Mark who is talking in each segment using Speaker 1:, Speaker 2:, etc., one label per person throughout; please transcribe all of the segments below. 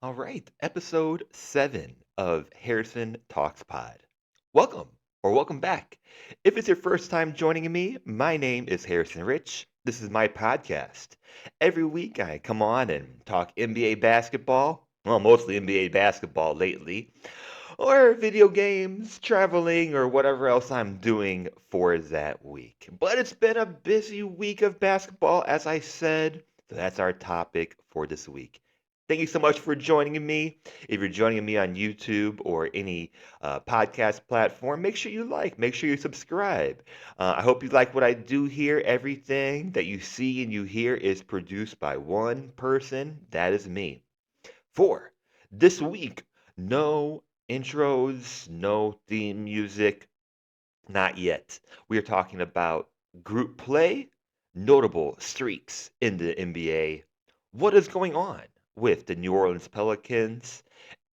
Speaker 1: All right, episode 7 of Harrison Talks Pod. Welcome or welcome back. If it's your first time joining me, my name is Harrison Rich. This is my podcast. Every week I come on and talk NBA basketball, well, mostly NBA basketball lately, or video games, traveling, or whatever else I'm doing for that week. But it's been a busy week of basketball, as I said, so that's our topic for this week. Thank you so much for joining me. If you're joining me on YouTube or any podcast platform, make sure you like, make sure you subscribe. I hope you like what I do here. Everything that you see and you hear is produced by one person. That is me. For this week, no intros, no theme music, not yet. We are talking about group play, notable streaks in the NBA, what is going on with the New Orleans Pelicans,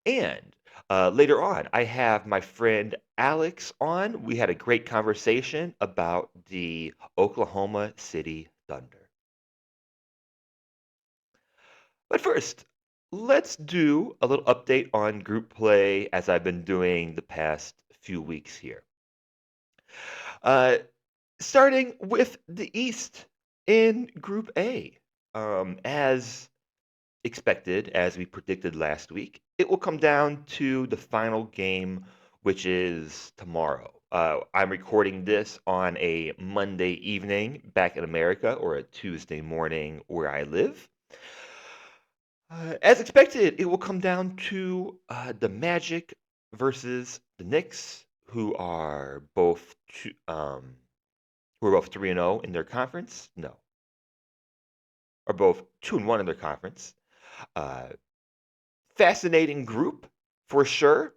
Speaker 1: and later on, I have my friend Alex on. We had a great conversation about the Oklahoma City Thunder. But first, let's do a little update on group play as I've been doing the past few weeks here. Uh, Starting with the East in Group A. As expected, as we predicted last week, it will come down to the final game, which is tomorrow. I'm recording this on a Monday evening back in America or a Tuesday morning where I live. As expected, it will come down to the Magic versus the Knicks, who are both 3-0 in their conference. No, are both 2-1 in their conference. Uh, Fascinating group for sure.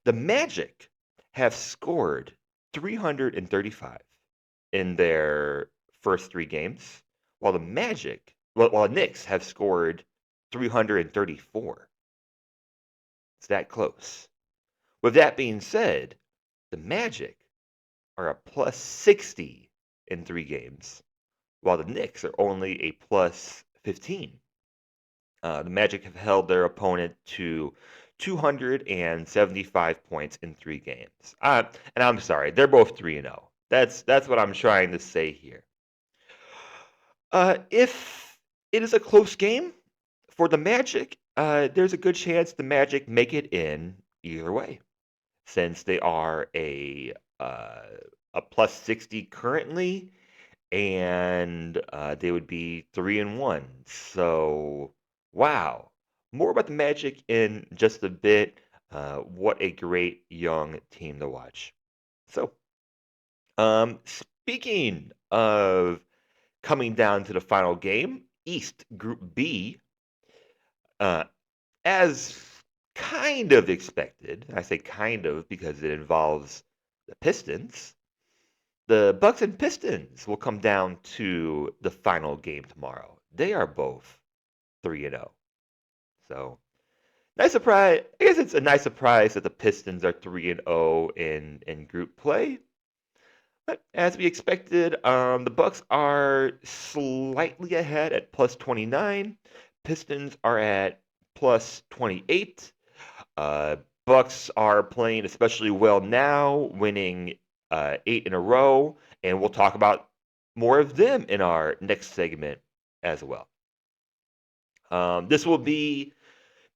Speaker 1: The Magic have scored 335 in their first three games, while the Knicks have scored 334. It's that close. With that being said, the Magic are a plus 60 in three games, while the Knicks are only a plus 15. The Magic have held their opponent to 275 points in three games. And I'm sorry, they're both 3-0. That's what I'm trying to say here. If it is a close game for the Magic, there's a good chance the Magic make it in either way, since they are uh, a plus 60 currently, and they would be 3-1. So, wow. More about the Magic in just a bit. What a great young team to watch. So, speaking of coming down to the final game, East Group B, uh, as kind of expected. I say kind of because it involves the Pistons. The Bucks and Pistons will come down to the final game tomorrow. They are both 3-0. So, nice surprise. I guess it's a nice surprise that the Pistons are 3-0 in group play. But as we expected, the Bucks are slightly ahead at plus 29. Pistons are at plus 28. Uh, Bucks are playing especially well now, winning 8 in a row, and we'll talk about more of them in our next segment as well. This will be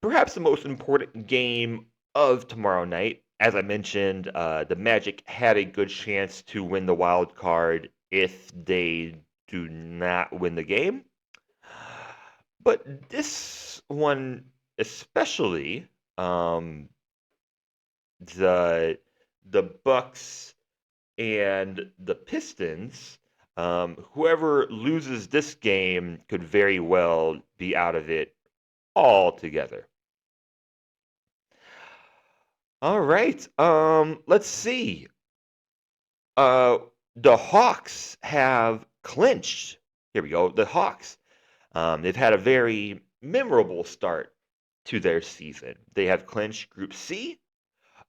Speaker 1: perhaps the most important game of tomorrow night. As I mentioned, the Magic have a good chance to win the wild card if they do not win the game. But this one, especially, um, the the Bucks and the Pistons, whoever loses this game could very well be out of it altogether. All right. Let's see. Uh, the Hawks have clinched. Here we go. The Hawks. They've had a very memorable start to their season. They have clinched Group C.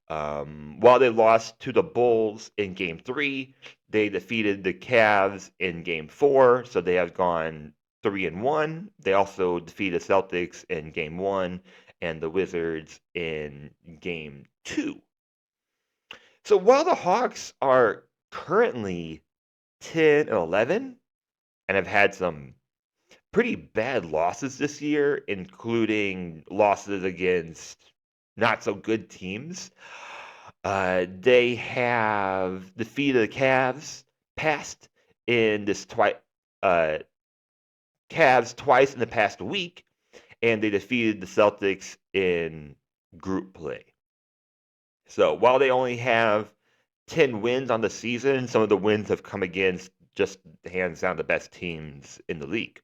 Speaker 1: While they lost to the Bulls in Game 3, they defeated the Cavs in Game 4, so they have gone 3-1. They also defeated Celtics in Game 1 and the Wizards in game 2. So while the Hawks are currently 10 and 11 and have had some pretty bad losses this year, including losses against not so good teams. They have defeated the Cavs, passed in this uh, Cavs twice in the past week, and they defeated the Celtics in group play. So while they only have 10 wins on the season, some of the wins have come against just hands down the best teams in the league.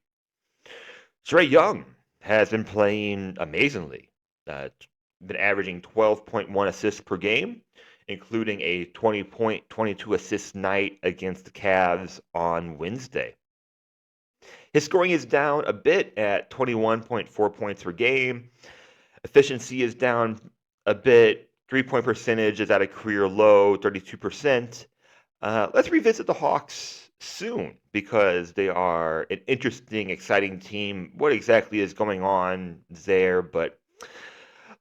Speaker 1: Trae Young has been playing amazingly. Been averaging 12.1 assists per game, including a 20-point, 22 assist night against the Cavs on Wednesday. His scoring is down a bit at 21.4 points per game. Efficiency is down a bit. 3-point percentage is at a career low, 32%. Let's revisit the Hawks soon because they are an interesting, exciting team. What exactly is going on there? But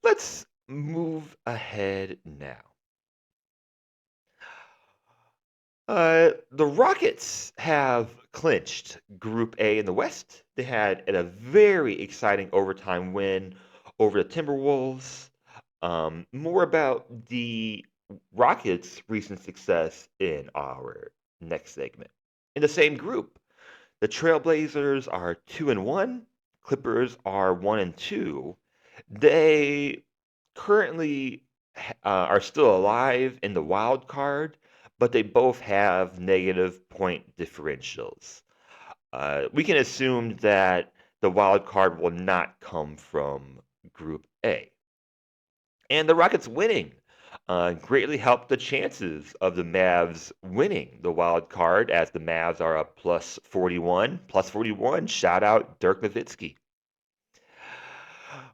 Speaker 1: let's move ahead now. The Rockets have clinched Group A in the West. They had a very exciting overtime win over the Timberwolves. More about the Rockets' recent success in our next segment. In the same group, the Trailblazers are 2-1. Clippers are 1-2. They currently are still alive in the wild card, but they both have negative point differentials. We can assume that the wild card will not come from Group A. And the Rockets winning greatly helped the chances of the Mavs winning the wild card as the Mavs are up plus 41. Plus 41, shout out Dirk Nowitzki.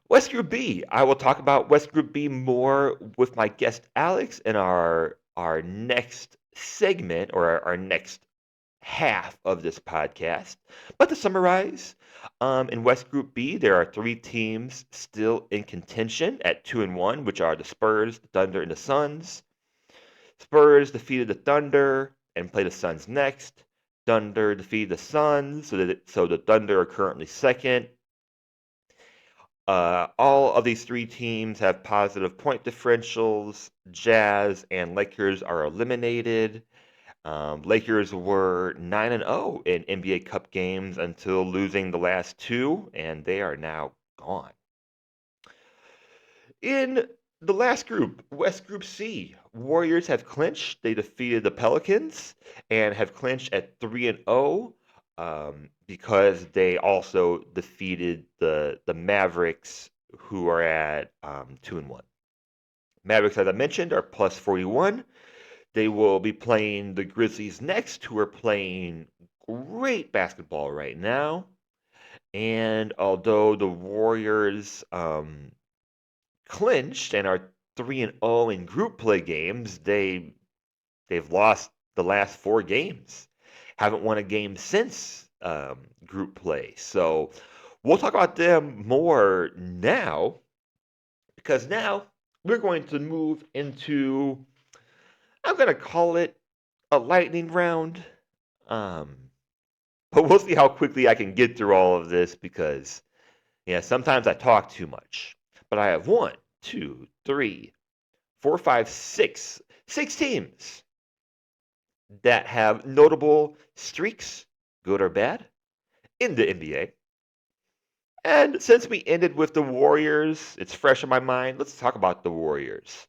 Speaker 1: West Group B. I will talk about West Group B more with my guest Alex in our next segment or our next half of this podcast. But to summarize, in West Group B, there are 3 teams still in contention at 2-1, which are the Spurs, the Thunder, and the Suns. Spurs defeated the Thunder and play the Suns next. Thunder defeated the Suns, so the Thunder are currently second. All of these 3 teams have positive point differentials. Jazz and Lakers are eliminated. Lakers were 9-0 in NBA Cup games until losing the last 2, and they are now gone. In the last group, West Group C, Warriors have clinched. They defeated the Pelicans and have clinched at 3-0 because they also defeated the Mavericks, who are at 2-1. Mavericks, as I mentioned, are plus 41. They will be playing the Grizzlies next, who are playing great basketball right now. And although the Warriors clinched and are 3-0 in group play games, they've lost the last 4 games. Haven't won a game since group play. So we'll talk about them more now because now we're going to move into, I'm going to call it a lightning round. But we'll see how quickly I can get through all of this because, yeah, sometimes I talk too much. But I have 1, 2, 3, 4, 5, 6 teams that have notable streaks, good or bad, in the NBA. And since we ended with the Warriors, it's fresh in my mind. Let's talk about the Warriors.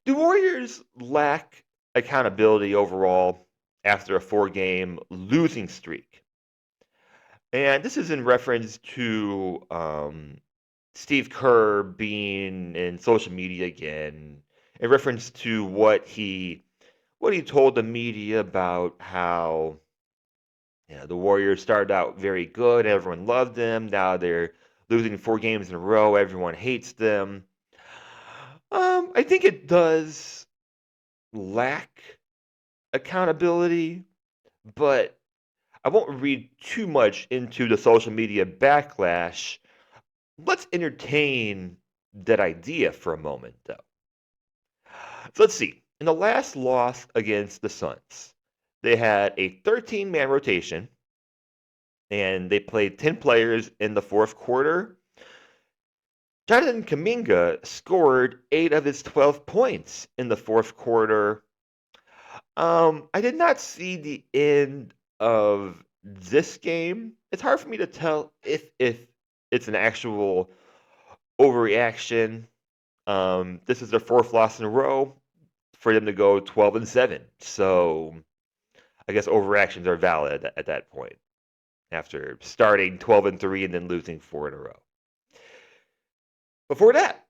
Speaker 1: Do Warriors lack accountability overall after a 4-game losing streak? And this is in reference to Steve Kerr being in social media again, in reference to what he told the media about how the Warriors started out very good, everyone loved them. Now they're losing 4 games in a row, everyone hates them. I think it does lack accountability, but I won't read too much into the social media backlash. Let's entertain that idea for a moment, though. So let's see. In the last loss against the Suns, they had a 13-man rotation, and they played 10 players in the fourth quarter. Jonathan Kuminga scored 8 of his 12 points in the fourth quarter. I did not see the end of this game. It's hard for me to tell if it's an actual overreaction. This is their fourth loss in a row for them to go 12-7. So I guess overreactions are valid at that point after starting 12-3 and then losing 4 in a row. Before that,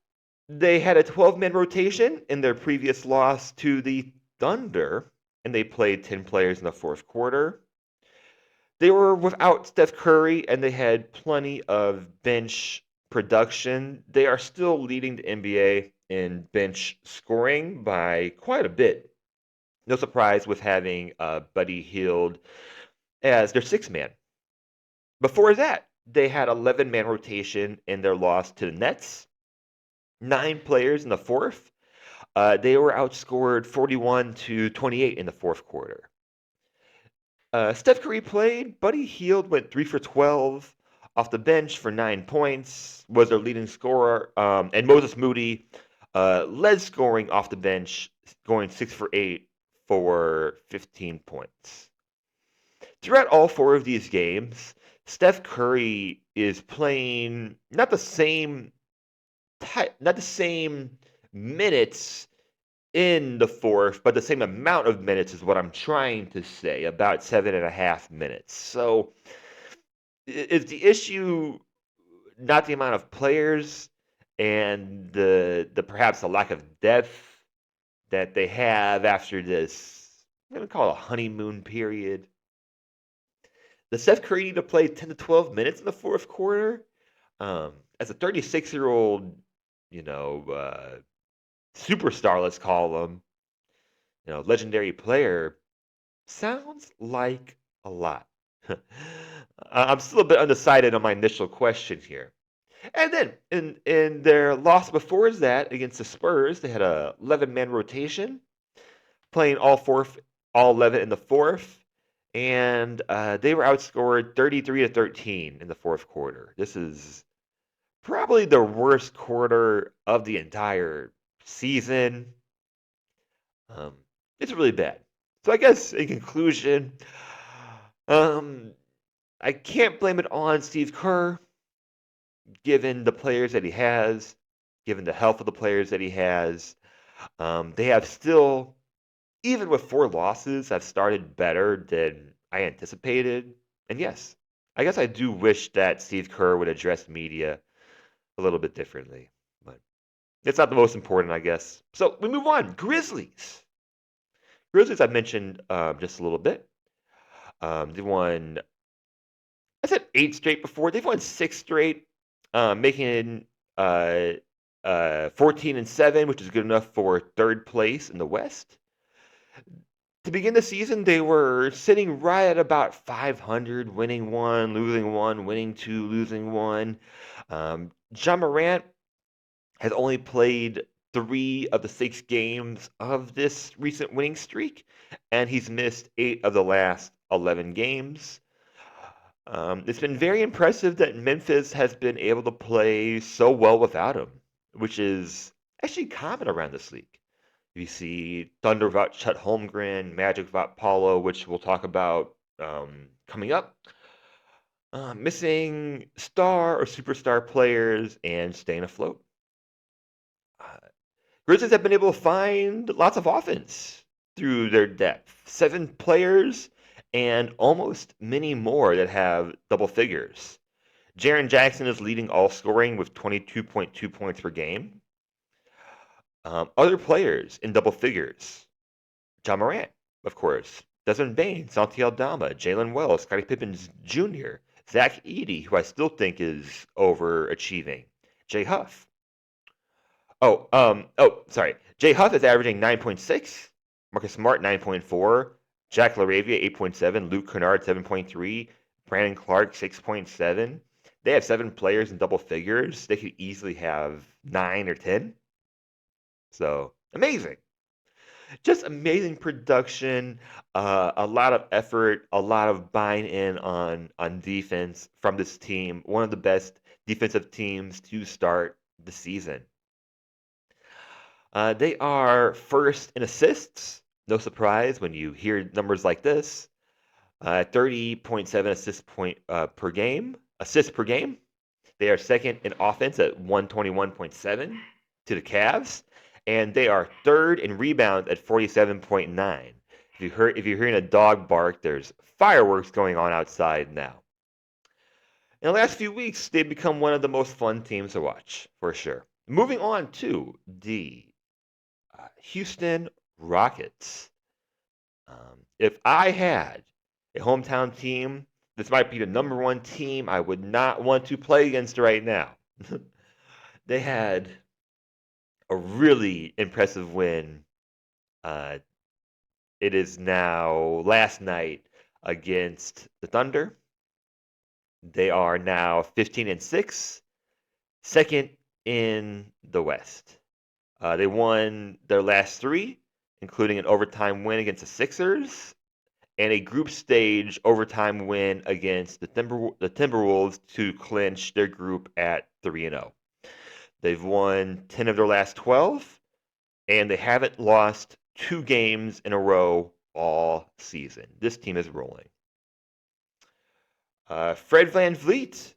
Speaker 1: they had a 12-man rotation in their previous loss to the Thunder, and they played 10 players in the fourth quarter. They were without Steph Curry, and they had plenty of bench production. They are still leading the NBA in bench scoring by quite a bit. No surprise with having Buddy Hield as their sixth man. Before that, they had 11-man rotation in their loss to the Nets. 9 players in the fourth. They were outscored 41-28 in the fourth quarter. Steph Curry played. Buddy Hield went 3 for 12 off the bench for 9 points, was their leading scorer. And Moses Moody led scoring off the bench, going 6 for 8 for 15 points. Throughout all 4 of these games, Steph Curry is playing not the same minutes in the fourth, but the same amount of minutes is what I'm trying to say, about 7.5 minutes. So is the issue not the amount of players and the perhaps the lack of depth that they have after this, I'm going to call it a honeymoon period? Does Steph Curry need to play 10 to 12 minutes in the fourth quarter? As a 36-year-old, superstar, let's call him, legendary player, sounds like a lot. I'm still a bit undecided on my initial question here. And then in their loss before that against the Spurs, they had a 11-man rotation, playing all 11 in the fourth, and they were outscored 33-13 in the fourth quarter. This is probably the worst quarter of the entire season. It's really bad. So I guess in conclusion, I can't blame it on Steve Kerr, given the players that he has, given the health of the players that he has. They have still, even with 4 losses, have started better than I anticipated. And yes, I guess I do wish that Steve Kerr would address media a little bit differently. But it's not the most important, I guess. So we move on. Grizzlies. I've mentioned just a little bit. They won, I said 8 straight before. They've won 6 straight, making 14-7, which is good enough for third place in the West. To begin the season, they were sitting right at about 500, winning 1, losing 1, winning 2, losing 1. Ja Morant has only played 3 of the 6 games of this recent winning streak, and he's missed 8 of the last 11 games. It's been very impressive that Memphis has been able to play so well without him, which is actually common around this league. You see Thunder without Chet Holmgren, Magic without Paulo, which we'll talk about coming up. Missing star or superstar players and staying afloat. Grizzlies have been able to find lots of offense through their depth. 7 players and almost many more that have double figures. Jaren Jackson is leading all scoring with 22.2 points per game. Other players in double figures. Ja Morant, of course. Desmond Bane, Santi Aldama, Jalen Wells, Scottie Pippen Jr., Zach Edey, who I still think is overachieving. Jay Huff. Sorry. Jay Huff is averaging 9.6. Marcus Smart, 9.4. Jack LaRavia, 8.7. Luke Kennard, 7.3. Brandon Clark, 6.7. They have 7 players in double figures. They could easily have 9 or 10. So amazing. Just amazing production, a lot of effort, a lot of buying in on defense from this team. One of the best defensive teams to start the season. They are first in assists. No surprise when you hear numbers like this. 30.7 assists per game. They are second in offense at 121.7 to the Cavs, and they are third in rebounds at 47.9. If you're hearing a dog bark, there's fireworks going on outside now. In the last few weeks, they've become one of the most fun teams to watch, for sure. Moving on to the Houston Rockets. If I had a hometown team, this might be the number one team I would not want to play against right now. They had a really impressive win. Uh, it is now last night against the Thunder. They are now 15-6, second in the West. They won their last 3, including an overtime win against the Sixers and a group stage overtime win against the Timberwolves to clinch their group at 3-0. They've won 10 of their last 12, and they haven't lost 2 games in a row all season. This team is rolling. Fred VanVleet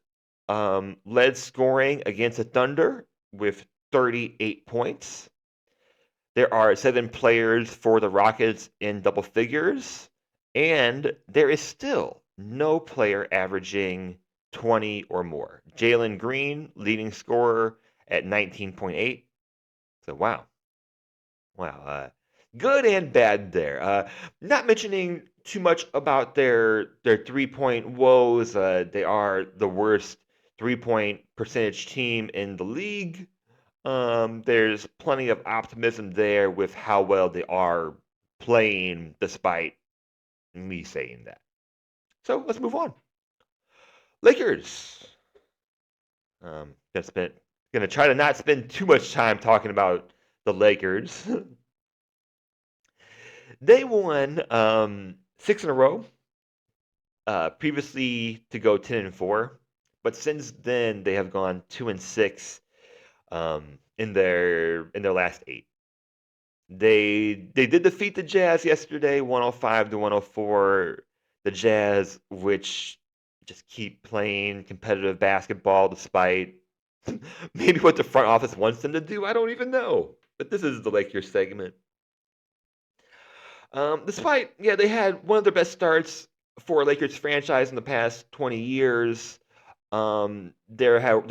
Speaker 1: led scoring against the Thunder with 38 points. There are 7 players for the Rockets in double figures, and there is still no player averaging 20 or more. Jalen Green, leading scorer at 19.8. So, wow. Wow. Good and bad there. Not mentioning too much about their 3-point woes. They are the worst 3-point percentage team in the league. There's plenty of optimism there with how well they are playing, despite me saying that. So let's move on. Lakers. Gonna try to not spend too much time talking about the Lakers. They won 6 in a row. Previously to go 10-4, but since then they have gone 2-6 in their last 8. They did defeat the Jazz yesterday, 105-104. The Jazz, which just keep playing competitive basketball despite maybe what the front office wants them to do. I don't even know. But this is the Lakers segment. They had one of their best starts for a Lakers franchise in the past 20 years. There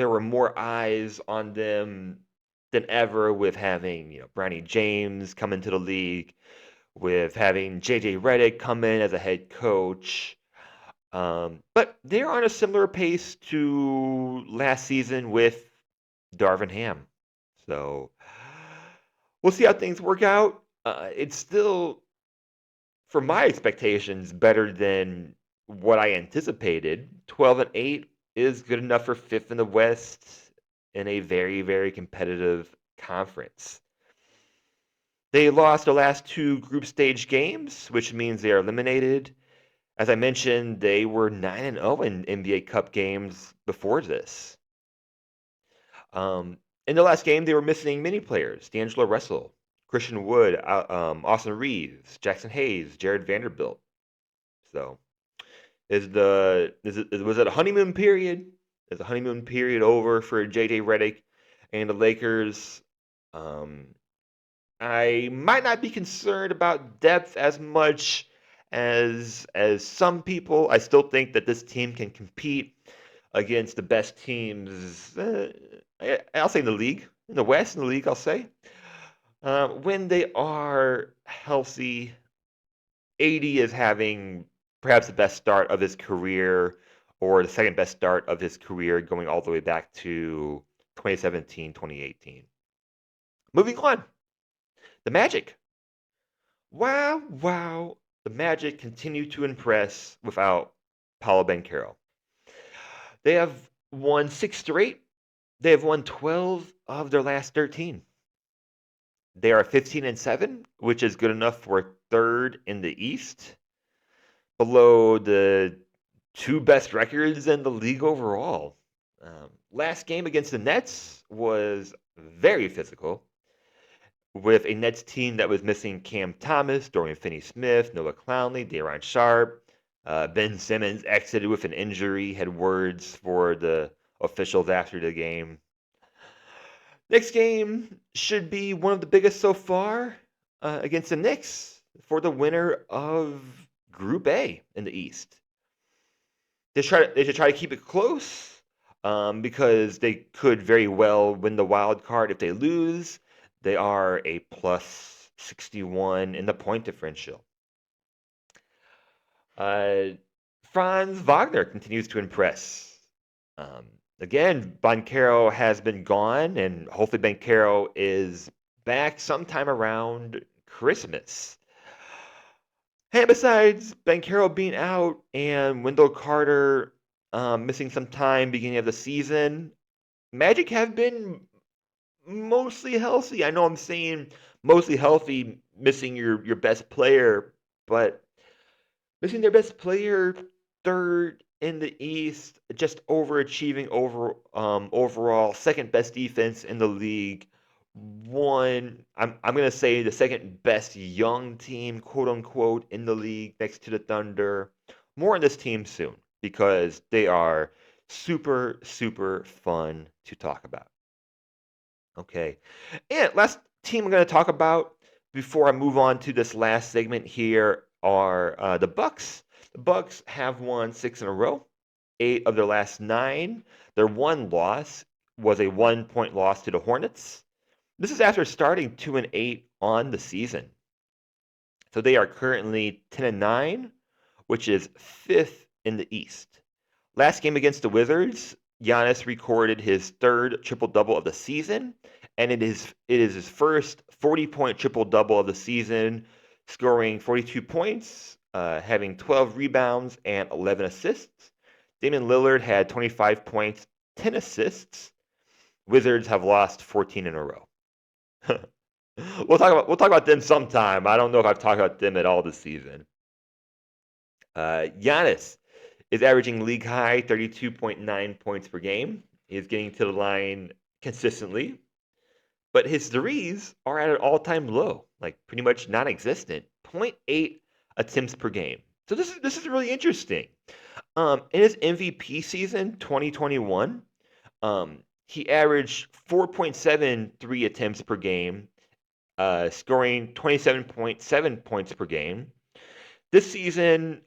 Speaker 1: were more eyes on them than ever with having, Bronny James come into the league, with having JJ Redick come in as a head coach. But they're on a similar pace to last season with Darvin Ham. So we'll see how things work out. It's still, for my expectations, better than what I anticipated. 12-8 is good enough for 5th in the West in a very, very competitive conference. They lost their last 2 group stage games, which means they are eliminated. As I mentioned, they were 9-0 in NBA Cup games before this. In the last game, they were missing many players: D'Angelo Russell, Christian Wood, Austin Reeves, Jackson Hayes, Jared Vanderbilt. So, was it a honeymoon period? Is the honeymoon period over for JJ Redick and the Lakers? I might not be concerned about depth as much as some people. I still think that this team can compete against the best teams. I'll say in the league, in the West, in the league. I'll say when they are healthy. AD is having perhaps the best start of his career, or the second best start of his career, going all the way back to 2017, 2018. Moving on. The Magic. Wow. The Magic continue to impress without Paolo Banchero. They have won 6 straight. They have won 12 of their last 13. They are 15-7, which is good enough for third in the East, below the two best records in the league overall. Last game against the Nets was very physical, with a Nets team that was missing Cam Thomas, Dorian Finney-Smith, Noah Clowney, Daron Sharp. Ben Simmons exited with an injury, had words for the officials after the game. Next game should be one of the biggest so far against the Knicks for the winner of Group A in the East. They should try to keep it close because they could very well win the wild card if they lose. They are a plus 61 in the point differential. Franz Wagner continues to impress. Again, Banchero has been gone, and hopefully Banchero is back sometime around Christmas. And besides Banchero being out and Wendell Carter missing some time beginning of the season, Magic have been mostly healthy. I know I'm saying mostly healthy, missing your best player, but missing their best player third in the East, just overachieving overall, second best defense in the league. I'm gonna say the second best young team, quote unquote, in the league next to the Thunder. More on this team soon because they are super, super fun to talk about. Okay. And last team I'm going to talk about before I move on to this last segment here are the Bucks. The Bucks have won 6 in a row, 8 of their last 9. Their one loss was a 1-point loss to the Hornets. This is after starting 2-8 on the season. So they are currently 10-9, which is 5th in the East. Last game against the Wizards, Giannis recorded his third triple-double of the season, and it is his first 40-point triple-double of the season, scoring 42 points, having 12 rebounds, and 11 assists. Damian Lillard had 25 points, 10 assists. Wizards have lost 14 in a row. We'll talk about them sometime. I don't know if I've talked about them at all this season. Giannis is averaging league high 32.9 points per game. He is getting to the line consistently, but his threes are at an all-time low, like pretty much non-existent, 0.8 attempts per game. So this is really interesting. In his MVP season 2021, he averaged 4.73 attempts per game, scoring 27.7 points per game. This season,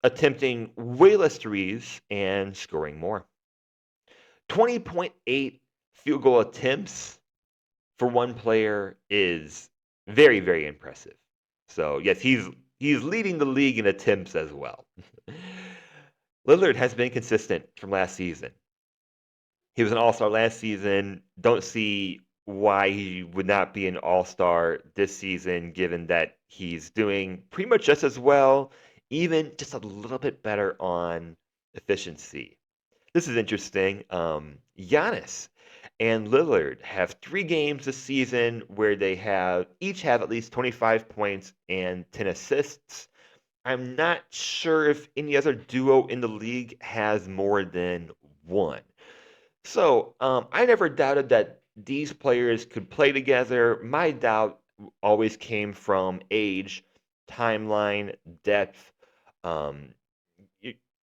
Speaker 1: attempting way less threes and scoring more. 20.8 field goal attempts for one player is very, very impressive. So, yes, he's leading the league in attempts as well. Lillard has been consistent from last season. He was an all-star last season. Don't see why he would not be an all-star this season, given that he's doing pretty much just as well, even just a little bit better on efficiency. This is interesting. Giannis and Lillard have 3 games this season where they each have at least 25 points and 10 assists. I'm not sure if any other duo in the league has more than one. So I never doubted that these players could play together. My doubt always came from age, timeline, depth. Um,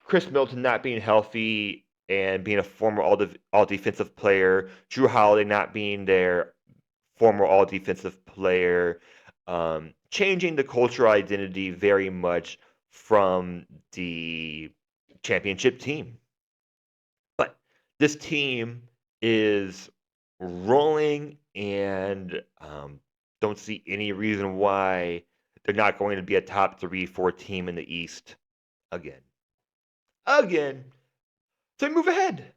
Speaker 1: Chris Middleton not being healthy and being a former all defensive player. Drew Holiday not being their former all defensive player. Changing the cultural identity very much from the championship team. But this team is rolling and don't see any reason why they're not going to be a top 3-4 team in the East again. Again. So we move ahead.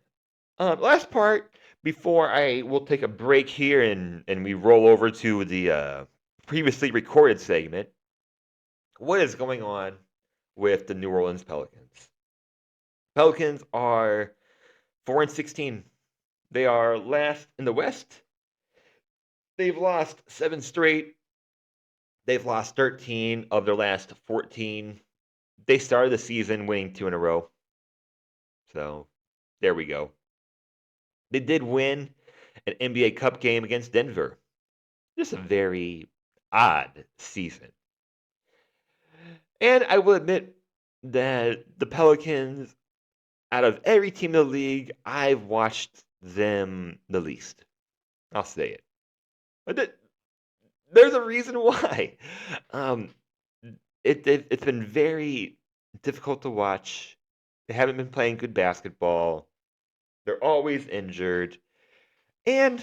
Speaker 1: Last part before I will take a break here and we roll over to the previously recorded segment. What is going on with the New Orleans Pelicans? Pelicans are 4-16. They are last in the West. They've lost 7 straight. They've lost 13 of their last 14. They started the season winning 2 in a row. So, there we go. They did win an NBA Cup game against Denver. Just a very odd season. And I will admit that the Pelicans, out of every team in the league, I've watched them the least. I'll say it. But there's a reason why. Um, it's been very difficult to watch. They haven't been playing good basketball. They're always injured. And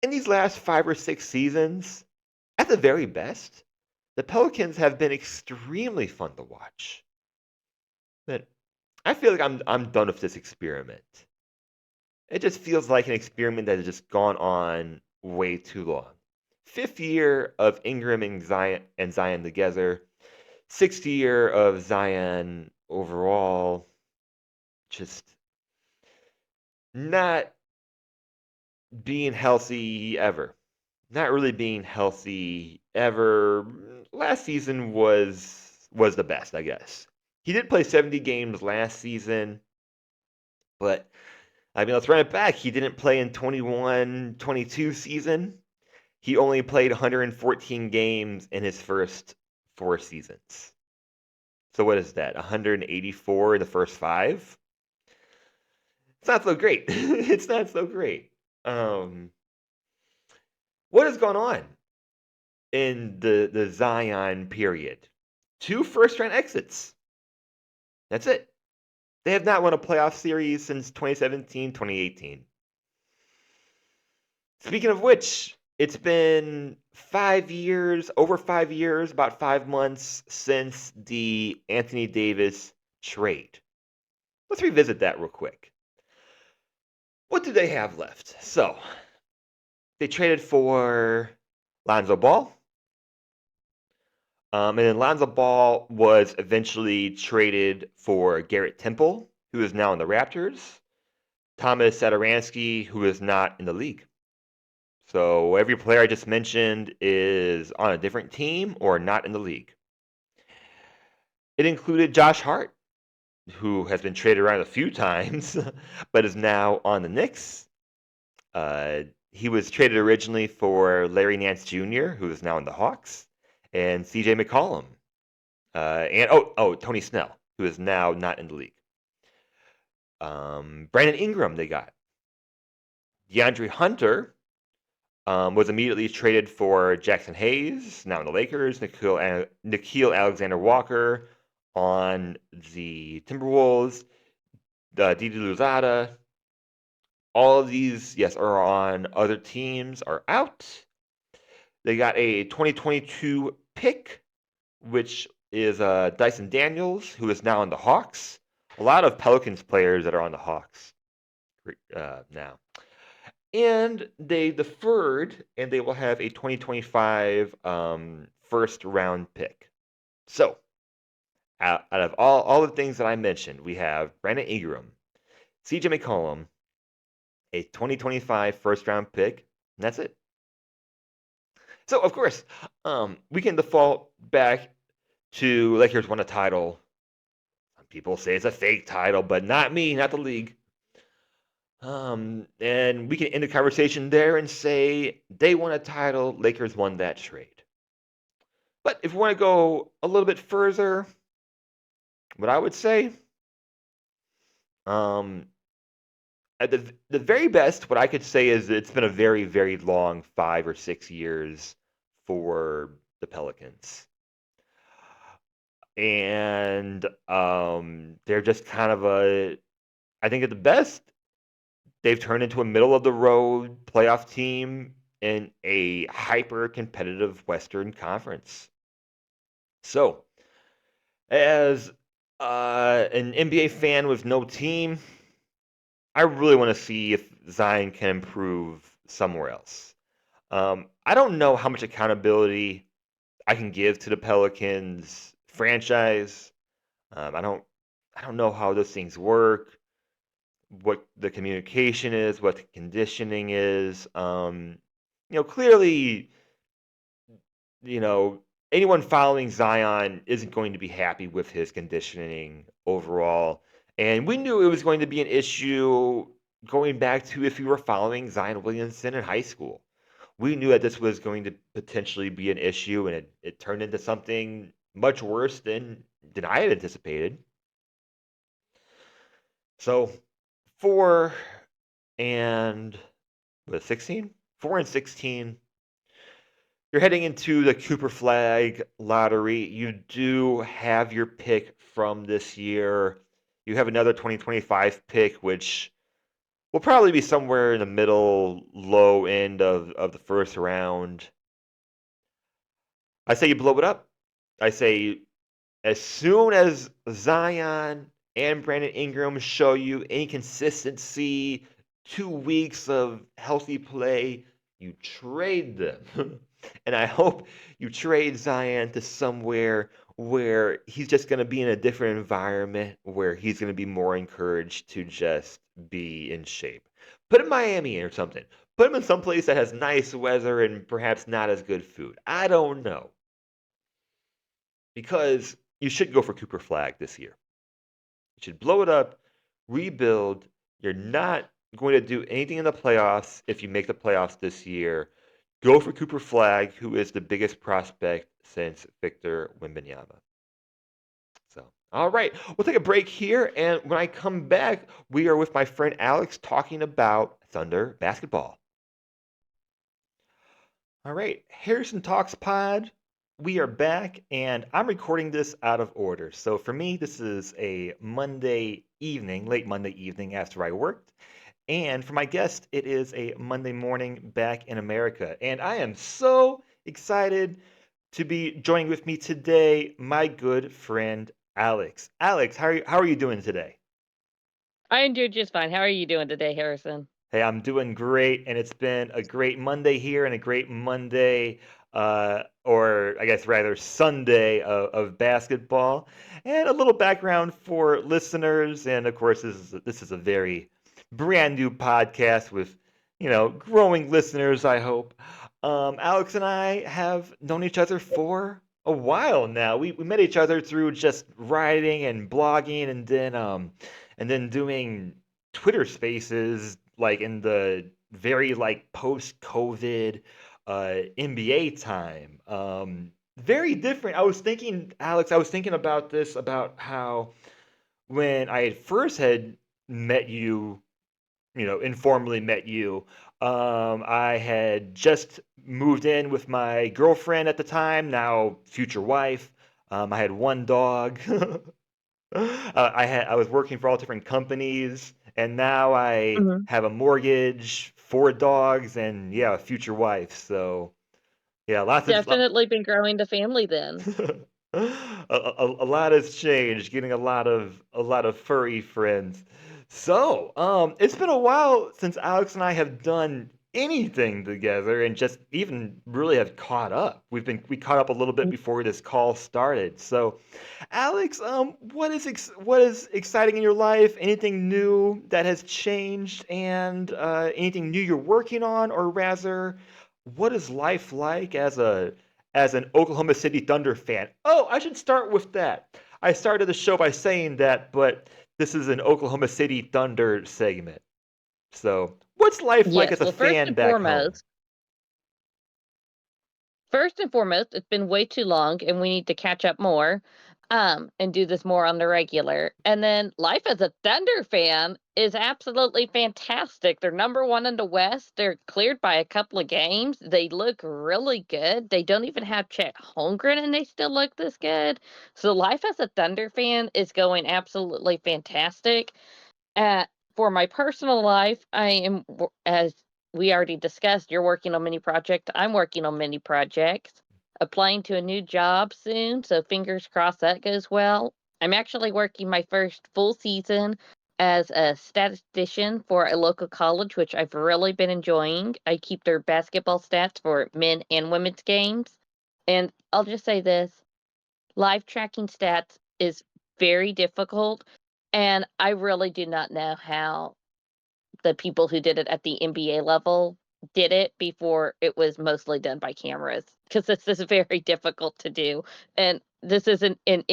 Speaker 1: in these last 5 or 6 seasons, at the very best, the Pelicans have been extremely fun to watch. But I feel like I'm done with this experiment. It just feels like an experiment that has just gone on way too long. 5th year of Ingram and Zion together. 6th year of Zion overall. Just not being healthy ever. Not really being healthy ever. Last season was the best, I guess. He did play 70 games last season, but I mean, let's run it back. He didn't play in 21-22 season. He only played 114 games in his first 4 seasons. So what is that? 184 in the first 5? It's not so great. It's not so great. What has gone on in the Zion period? 2 first-round exits. That's it. They have not won a playoff series since 2017-2018. Speaking of which, it's been 5 years, over 5 years, about 5 months since the Anthony Davis trade. Let's revisit that real quick. What do they have left? So, they traded for Lonzo Ball. And then Lonzo Ball was eventually traded for Garrett Temple, who is now in the Raptors. Thomas Satoransky, who is not in the league. So every player I just mentioned is on a different team or not in the league. It included Josh Hart, who has been traded around a few times, but is now on the Knicks. He was traded originally for Larry Nance Jr., who is now in the Hawks, and CJ McCollum. And Tony Snell, who is now not in the league. Brandon Ingram they got. DeAndre Hunter was immediately traded for Jackson Hayes, now in the Lakers. Nickeil Alexander-Walker on the Timberwolves. Didi Louzada. All of these, yes, are on other teams, are out. They got a 2022 pick, which is Dyson Daniels, who is now on the Hawks. A lot of Pelicans players that are on the Hawks now. And they deferred, and they will have a 2025 first-round pick. So, out of all the things that I mentioned, we have Brandon Ingram, CJ McCollum, a 2025 first-round pick, and that's it. So, of course, we can default back to Lakers won a title. Some people say it's a fake title, but not me, not the league. And we can end the conversation there and say they won a title, Lakers won that trade. But if we want to go a little bit further, what I would say, at the very best, what I could say is it's been a very, very long 5 or 6 years for the Pelicans. And they're just kind of I think at the best, they've turned into a middle-of-the-road playoff team in a hyper-competitive Western Conference. So, as an NBA fan with no team, I really want to see if Zion can improve somewhere else. I don't know how much accountability I can give to the Pelicans franchise. I don't know how those things work. what the communication is, what the conditioning is. Clearly, you know, anyone following Zion isn't going to be happy with his conditioning overall. And we knew it was going to be an issue going back to if you were following Zion Williamson in high school. We knew that this was going to potentially be an issue, and it turned into something much worse than I had anticipated. So 4 and what 16? 4 and 16. You're heading into the Cooper Flag lottery. You do have your pick from this year. You have another 2025 pick, which will probably be somewhere in the middle, low end of the first round. I say you blow it up. I say as soon as Zion and Brandon Ingram show you any consistency, 2 weeks of healthy play, you trade them. And I hope you trade Zion to somewhere where he's just going to be in a different environment, where he's going to be more encouraged to just be in shape. Put him in Miami or something. Put him in some place that has nice weather and perhaps not as good food. I don't know. Because you should go for Cooper Flag this year. You should blow it up, rebuild. You're not going to do anything in the playoffs if you make the playoffs this year. Go for Cooper Flag, who is the biggest prospect since Victor Wembanyama. So, all right, we'll take a break here, and when I come back, we are with my friend Alex talking about Thunder basketball. All right, Harrison Talks Pod. We are back, and I'm recording this out of order. So for me, this is a Monday evening, late Monday evening after I worked. And for my guest, it is a Monday morning back in America. And I am so excited to be joining with me today, my good friend Alex. Alex, how are you doing today?
Speaker 2: I am doing just fine. How are you doing today, Harrison?
Speaker 1: Hey, I'm doing great, and it's been a great Monday here and a great Monday, or I guess rather Sunday of basketball. And a little background for listeners, and of course, this is a very brand new podcast with growing listeners. I hope. Alex and I have known each other for a while now. We met each other through just writing and blogging, and then doing Twitter Spaces like in the very like post-COVID NBA time. Very different. I was thinking, Alex, I was thinking about this about how when I had first had met you, informally met you, I had just moved in with my girlfriend at the time, now future wife. I had one dog. I was working for all different companies, and now I
Speaker 2: Mhm.
Speaker 1: have a mortgage, 4 dogs, and yeah, a future wife. So yeah, lots of
Speaker 2: Definitely been growing the family then.
Speaker 1: a lot has changed. Getting a lot of furry friends. So it's been a while since Alex and I have done anything together, and just even really have caught up. We caught up a little bit
Speaker 2: Mm.
Speaker 1: before this call started. So Alex, what is exciting in your life? Anything new that has changed, and anything new you're working on, or rather, what is life like as an Oklahoma City Thunder fan? Oh, I should start with that. I started the show by saying that, but this is an Oklahoma City Thunder segment. So, what's life like
Speaker 2: Yes,
Speaker 1: as a
Speaker 2: well, first
Speaker 1: fan
Speaker 2: and
Speaker 1: back home?
Speaker 2: foremost first and foremost, it's been way too long and we need to catch up more, and do this more on the regular. And then life as a Thunder fan is absolutely fantastic. They're number 1 in the West. They're cleared by a couple of games. They look really good. They don't even have Chet Holmgren and they still look this good. So life as a Thunder fan is going absolutely fantastic. Uh, for my personal life, as we already discussed, you're working on many projects. I'm working on many projects, applying to a new job soon. So fingers crossed that goes well. I'm actually working my first full season as a statistician for a local college, which I've really been enjoying. I keep their basketball stats for men and women's games. And I'll just say this: live tracking stats is very difficult, and I really do not know how the people who did it at the NBA level did it before it was mostly done by cameras, because this is very difficult to do, and this isn't an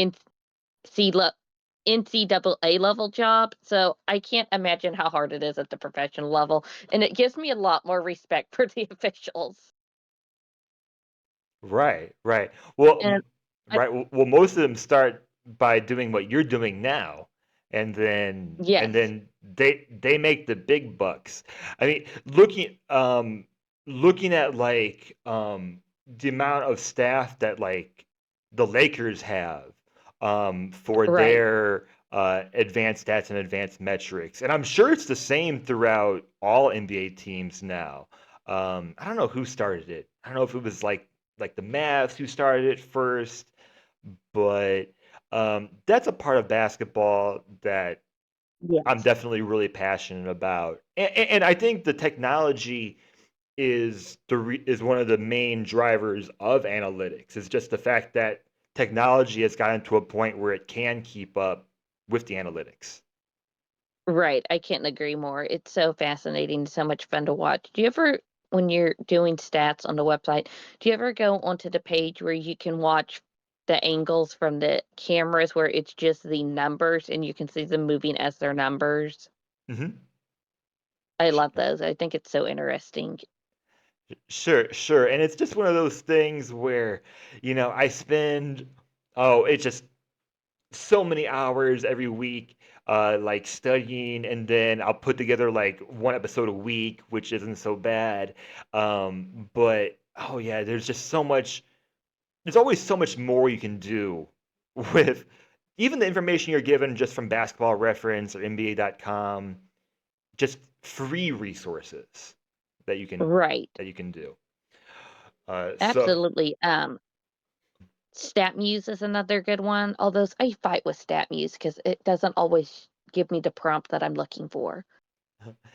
Speaker 2: NCAA level job, so I can't imagine how hard it is at the professional level, and it gives me a lot more respect for the officials.
Speaker 1: Right, right. Well,
Speaker 2: And I
Speaker 1: right. Well, most of them start by doing what you're doing now, and then
Speaker 2: yes,
Speaker 1: they make the big bucks. I mean, looking at like the amount of staff that like the Lakers have for
Speaker 2: right.
Speaker 1: their advanced stats and advanced metrics, and I'm sure it's the same throughout all NBA teams now. I don't know who started it. I don't know if it was like the Mavs who started it first, but that's a part of basketball that I'm
Speaker 2: Yes.
Speaker 1: definitely really passionate about, and I think the technology is one of the main drivers of analytics. It's just the fact that technology has gotten to a point where it can keep up with the analytics.
Speaker 2: Right, I can't agree more. It's so fascinating, so much fun to watch. Do you ever, when you're doing stats on the website, do you ever go onto the page where you can watch the angles from the cameras where it's just the numbers and you can see them moving as their numbers?
Speaker 1: Hmm.
Speaker 2: I love those. I think it's so interesting.
Speaker 1: Sure, sure. And it's just one of those things where, I spend, it's just so many hours every week, like studying, and then I'll put together like one episode a week, which isn't so bad. But oh yeah, there's always so much more you can do with even the information you're given just from basketball reference or NBA.com, just free resources that you can
Speaker 2: Right.
Speaker 1: that you can do. So
Speaker 2: Absolutely. StatMuse is another good one. Although I fight with StatMuse because it doesn't always give me the prompt that I'm looking for.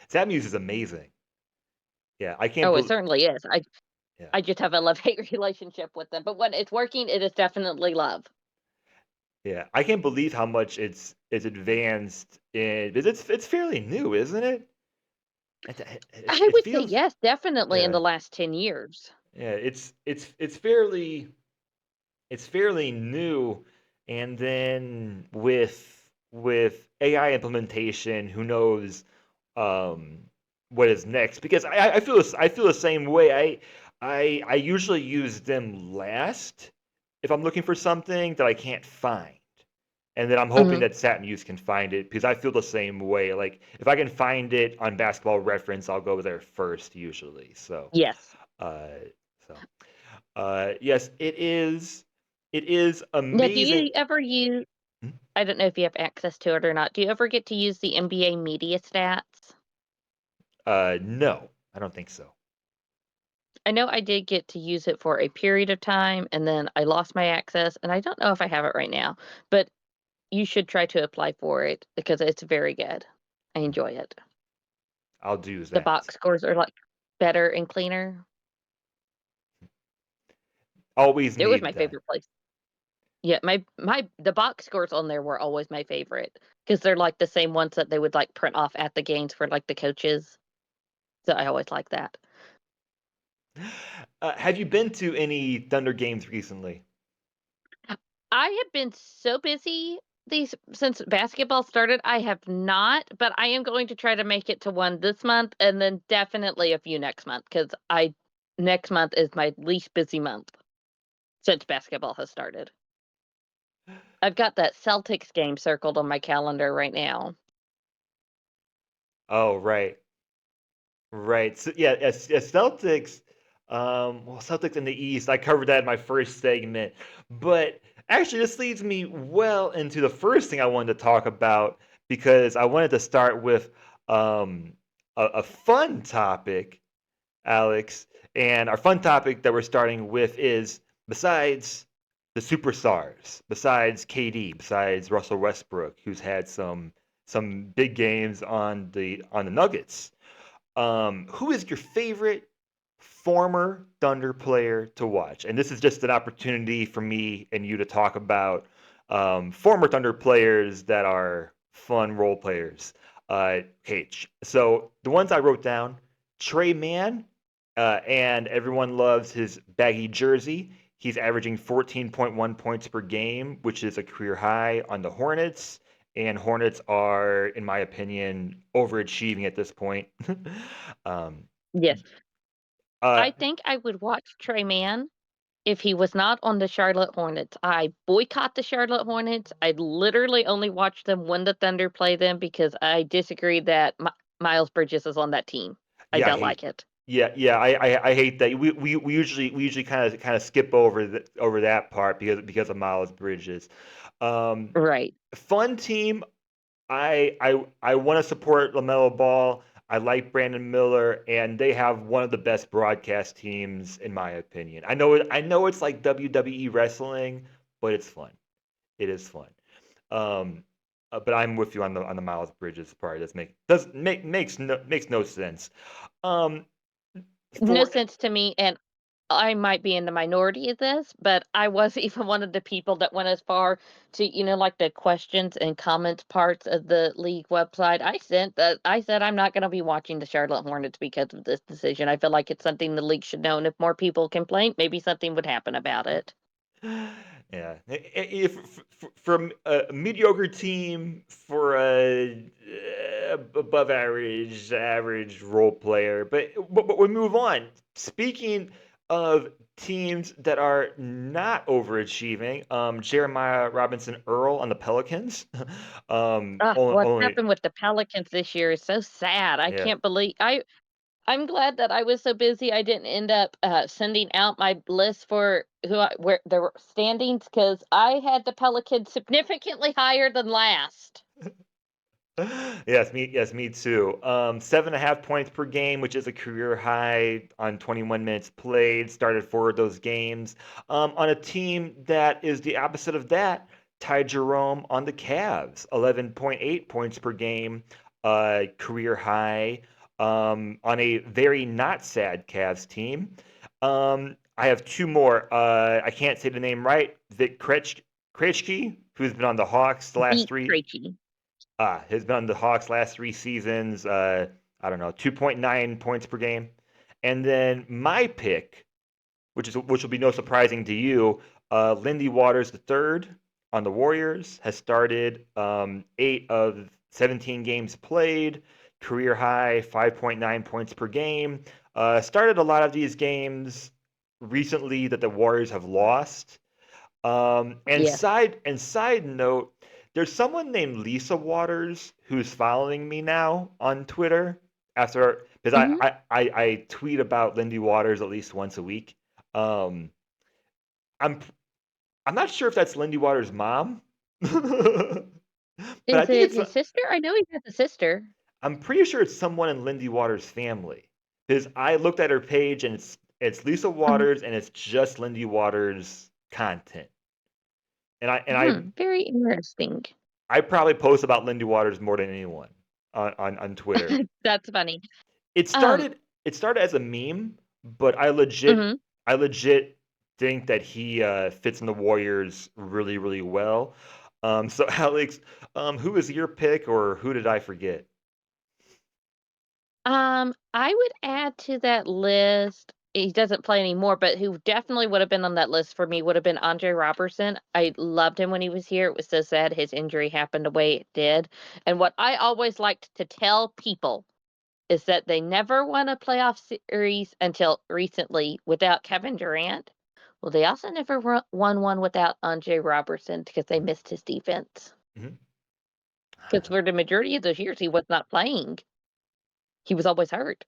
Speaker 1: Samuels is amazing. Yeah, I can't
Speaker 2: Oh, it
Speaker 1: believe.
Speaker 2: certainly is.
Speaker 1: Yeah,
Speaker 2: I just have a love-hate relationship with them, but when it's working, it is definitely love.
Speaker 1: yeah, I can't believe how much it's advanced in. Because it's fairly new, isn't it?
Speaker 2: I
Speaker 1: It
Speaker 2: would say
Speaker 1: feels.
Speaker 2: yes, definitely in
Speaker 1: Yeah,
Speaker 2: the last 10 years.
Speaker 1: yeah. It's fairly new, and then with AI implementation, who knows um, what is next? Because I feel the same way. I usually use them last if I'm looking for something that I can't find, and then I'm hoping
Speaker 2: Mhm.
Speaker 1: that SatMuse can find it because I feel the same way. Like if I can find it on Basketball Reference, I'll go there first usually.
Speaker 2: Yes.
Speaker 1: Uh, so. Yes, it is. It is
Speaker 2: Now, do
Speaker 1: amazing.
Speaker 2: you ever use
Speaker 1: Hmm?
Speaker 2: I don't know if you have access to it or not. Do you ever get to use the NBA media stats?
Speaker 1: No, I don't think so.
Speaker 2: I know I did get to use it for a period of time, and then I lost my access, and I don't know if I have it right now, but you should try to apply for it because it's very good. I enjoy it.
Speaker 1: I'll do
Speaker 2: The
Speaker 1: that.
Speaker 2: box scores are, like, better and cleaner.
Speaker 1: Always
Speaker 2: It was my
Speaker 1: needed that.
Speaker 2: favorite place. Yeah, my the box scores on there were always my favorite because 'cause they're, like, the same ones that they would, like, print off at the games for, like, the coaches, so I always like that.
Speaker 1: Have you been to any Thunder games recently?
Speaker 2: I have been so busy these since basketball started, I have not, but I am going to try to make it to one this month and then definitely a few next month because I next month is my least busy month since basketball has started. I've got that Celtics game circled on my calendar right now.
Speaker 1: Oh, right, right. So, yeah, yes, Celtics. Well, Celtics in the East. I covered that in my first segment, but actually, this leads me well into the first thing I wanted to talk about because I wanted to start with um, a fun topic, Alex. And our fun topic that we're starting with is besides the superstars, besides KD, besides Russell Westbrook, who's had some big games on the Nuggets. Who is your favorite former Thunder player to watch? And this is just an opportunity for me and you to talk about former Thunder players that are fun role players. Okay, so the ones I wrote down: Trey Mann, and everyone loves his baggy jersey. He's averaging 14.1 points per game, which is a career high on the Hornets. And Hornets are, in my opinion, overachieving at this point. um,
Speaker 2: Yes.
Speaker 1: uh,
Speaker 2: I think I would watch Trey Mann if he was not on the Charlotte Hornets. I boycott the Charlotte Hornets. I literally only watch them when the Thunder play them because I disagree that Miles Bridges is on that team. I
Speaker 1: yeah, I
Speaker 2: don't
Speaker 1: hate.
Speaker 2: like it.
Speaker 1: Yeah, I hate that. We usually kind of skip over that part because of Miles Bridges. Um,
Speaker 2: Right.
Speaker 1: Fun team. I want to support LaMelo Ball. I like Brandon Miller, and they have one of the best broadcast teams in my opinion. I know it's like WWE wrestling, but it's fun. It is fun. Um, but I'm with you on the Miles Bridges part. Makes no sense. Um,
Speaker 2: No
Speaker 1: for
Speaker 2: sense to me, and I might be in the minority of this, but I was even one of the people that went as far to, like the questions and comments parts of the league website. I said I'm not going to be watching the Charlotte Hornets because of this decision. I feel like it's something the league should know, and if more people complain, maybe something would happen about it.
Speaker 1: Yeah, if from a mediocre team for a above average role player, but we move on. Speaking of teams that are not overachieving, Jeremiah Robinson Earl on the Pelicans,
Speaker 2: What
Speaker 1: only
Speaker 2: happened with the Pelicans this year is so sad. I
Speaker 1: yeah.
Speaker 2: can't believe I'm glad that I was so busy I didn't end up, sending out my list for where there were standings because I had the Pelicans significantly higher than last.
Speaker 1: Yes, me too. 7.5 points per game, which is a career high on 21 minutes played. Started four of those games. On a team that is the opposite of that, Ty Jerome on the Cavs, 11.8 points per game, career high. On a very not sad Cavs team. I have two more. I can't say the name right. Vic Krejci, who's been on the Hawks the last
Speaker 2: Beat
Speaker 1: three.
Speaker 2: Krejci.
Speaker 1: Has been on the Hawks last three seasons. I don't know, 2.9 points per game. And then my pick, which will be no surprising to you, Lindy Waters the third on the Warriors has started 8 of 17 games played, career high 5.9 points per game. Started a lot of these games recently that the Warriors have lost. And
Speaker 2: Yes.
Speaker 1: side note, there's someone named Lisa Waters who's following me now on Twitter after because
Speaker 2: Mhm.
Speaker 1: I tweet about Lindy Waters at least once a week. Um, I'm I'm not sure if that's Lindy Waters' mom, but I
Speaker 2: Is
Speaker 1: think
Speaker 2: it
Speaker 1: it's
Speaker 2: his sister? I know he has a sister.
Speaker 1: I'm pretty sure it's someone in Lindy Waters' family because I looked at her page and it's Lisa
Speaker 2: Mhm.
Speaker 1: Waters and it's just Lindy Waters content. And I and I
Speaker 2: Very interesting.
Speaker 1: I probably post about Lindy Waters more than anyone on Twitter.
Speaker 2: That's funny.
Speaker 1: It
Speaker 2: Um,
Speaker 1: started it started as a meme, but
Speaker 2: mhm.
Speaker 1: I legit think that he fits in the Warriors really really well. So Alex, who is your pick or who did I forget?
Speaker 2: I would add to that list. He doesn't play anymore, but who definitely would have been on that list for me would have been Andre Robertson. I loved him when he was here. It was so sad his injury happened the way it did. And what I always liked to tell people is that they never won a playoff series until recently without Kevin Durant. Well, they also never won one without Andre Robertson because they
Speaker 1: Mhm,
Speaker 2: missed his defense.
Speaker 1: mhm.
Speaker 2: Because
Speaker 1: Ah,
Speaker 2: for the majority of those years, he was not playing. He was always hurt.